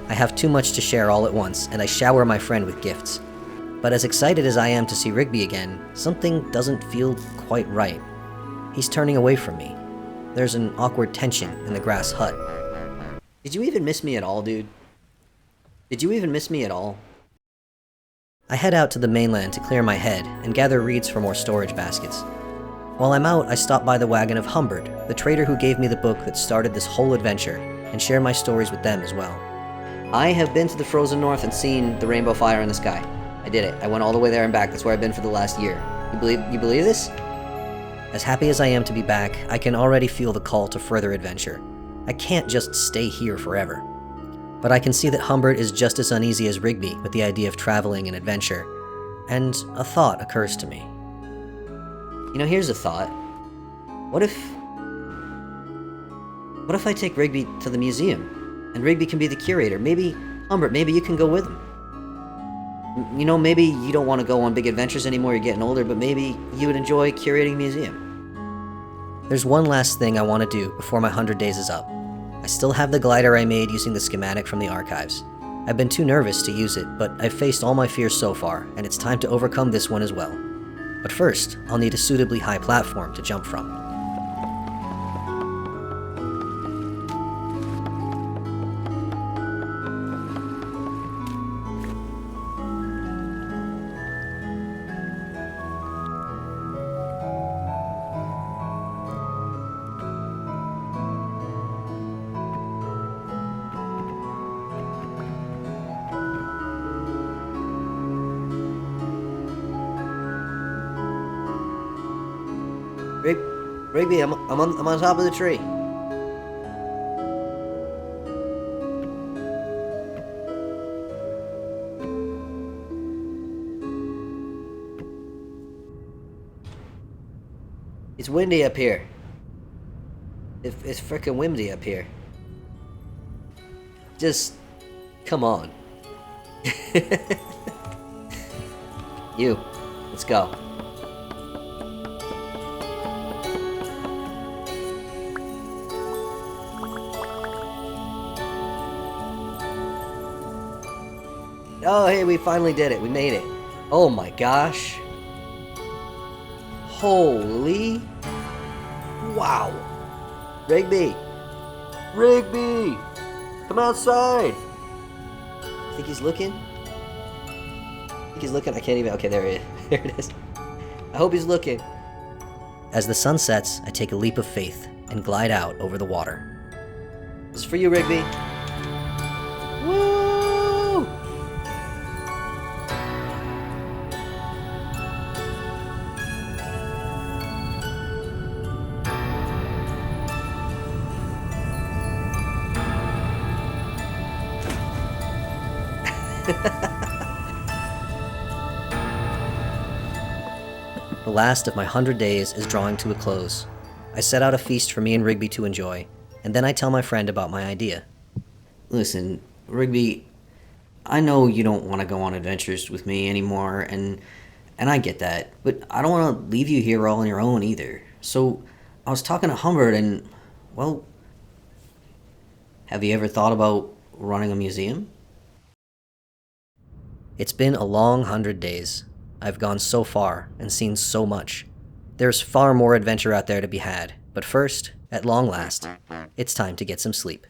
I have too much to share all at once, and I shower my friend with gifts. But as excited as I am to see Rigby again, something doesn't feel quite right. He's turning away from me. There's an awkward tension in the grass hut. Did you even miss me at all, dude? Did you even miss me at all? I head out to the mainland to clear my head and gather reeds for more storage baskets. While I'm out, I stop by the wagon of Humbert, the trader who gave me the book that started this whole adventure, and share my stories with them as well. I have been to the frozen north and seen the rainbow fire in the sky. I did it. I went all the way there and back. That's where I've been for the last year. You believe this? As happy as I am to be back, I can already feel the call to further adventure. I can't just stay here forever. But I can see that Humbert is just as uneasy as Rigby with the idea of traveling and adventure. And a thought occurs to me. You know, here's a thought. What if I take Rigby to the museum? And Rigby can be the curator. Maybe, Humbert, maybe you can go with him. You know, maybe you don't want to go on big adventures anymore, you're getting older, but maybe you would enjoy curating a museum. There's one last thing I want to do before my 100 days is up. I still have the glider I made using the schematic from the archives. I've been too nervous to use it, but I've faced all my fears so far, and it's time to overcome this one as well. But first, I'll need a suitably high platform to jump from. Rigby, I'm on top of the tree. It's windy up here. It's frickin' windy up here. Just, come on. You, let's go. Oh, hey, we finally did it. We made it. Oh my gosh. Holy. Wow. Rigby. Rigby! Come outside! Think he's looking? Think he's looking? I can't even. Okay, there he is. There it is. I hope he's looking. As the sun sets, I take a leap of faith and glide out over the water. This is for you, Rigby. Woo! The last of my 100 days is drawing to a close. I set out a feast for me and Rigby to enjoy, and then I tell my friend about my idea. Listen, Rigby, I know you don't want to go on adventures with me anymore, and I get that, but I don't want to leave you here all on your own either. So I was talking to Humbert, and, well, have you ever thought about running a museum? It's been a long 100 days. I've gone so far and seen so much. There's far more adventure out there to be had, but first, at long last, it's time to get some sleep.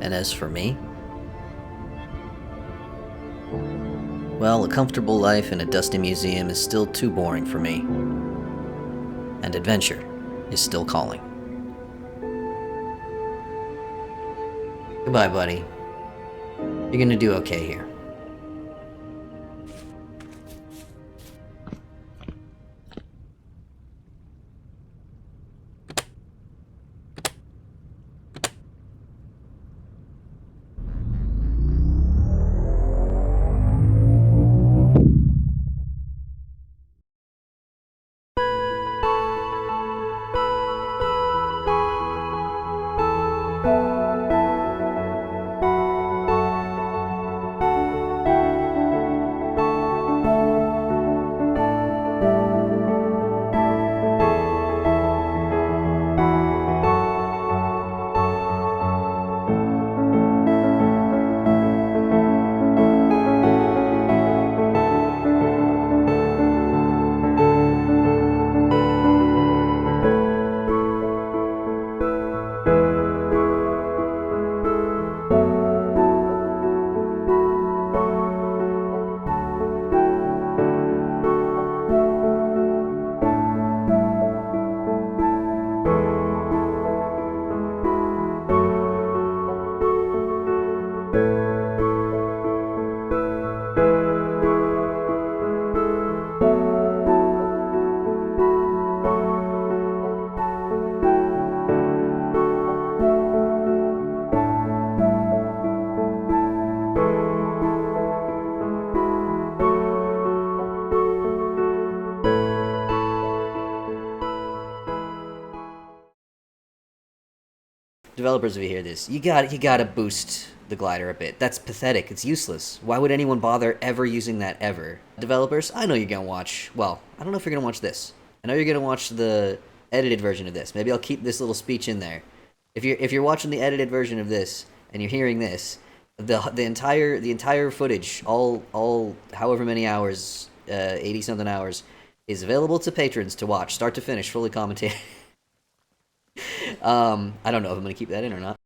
And as for me, well, a comfortable life in a dusty museum is still too boring for me. And adventure is still calling. Goodbye, buddy. You're gonna do okay here. Developers, if you hear this, you gotta boost the glider a bit. That's pathetic. It's useless. Why would anyone bother ever using that ever? Developers, I know you're gonna watch. Well, I don't know if you're gonna watch this. I know you're gonna watch the edited version of this. Maybe I'll keep this little speech in there. If you're watching the edited version of this and you're hearing this, the entire footage, all however many hours, 80 something hours, is available to patrons to watch, start to finish, fully commentated. I don't know if I'm gonna keep that in or not.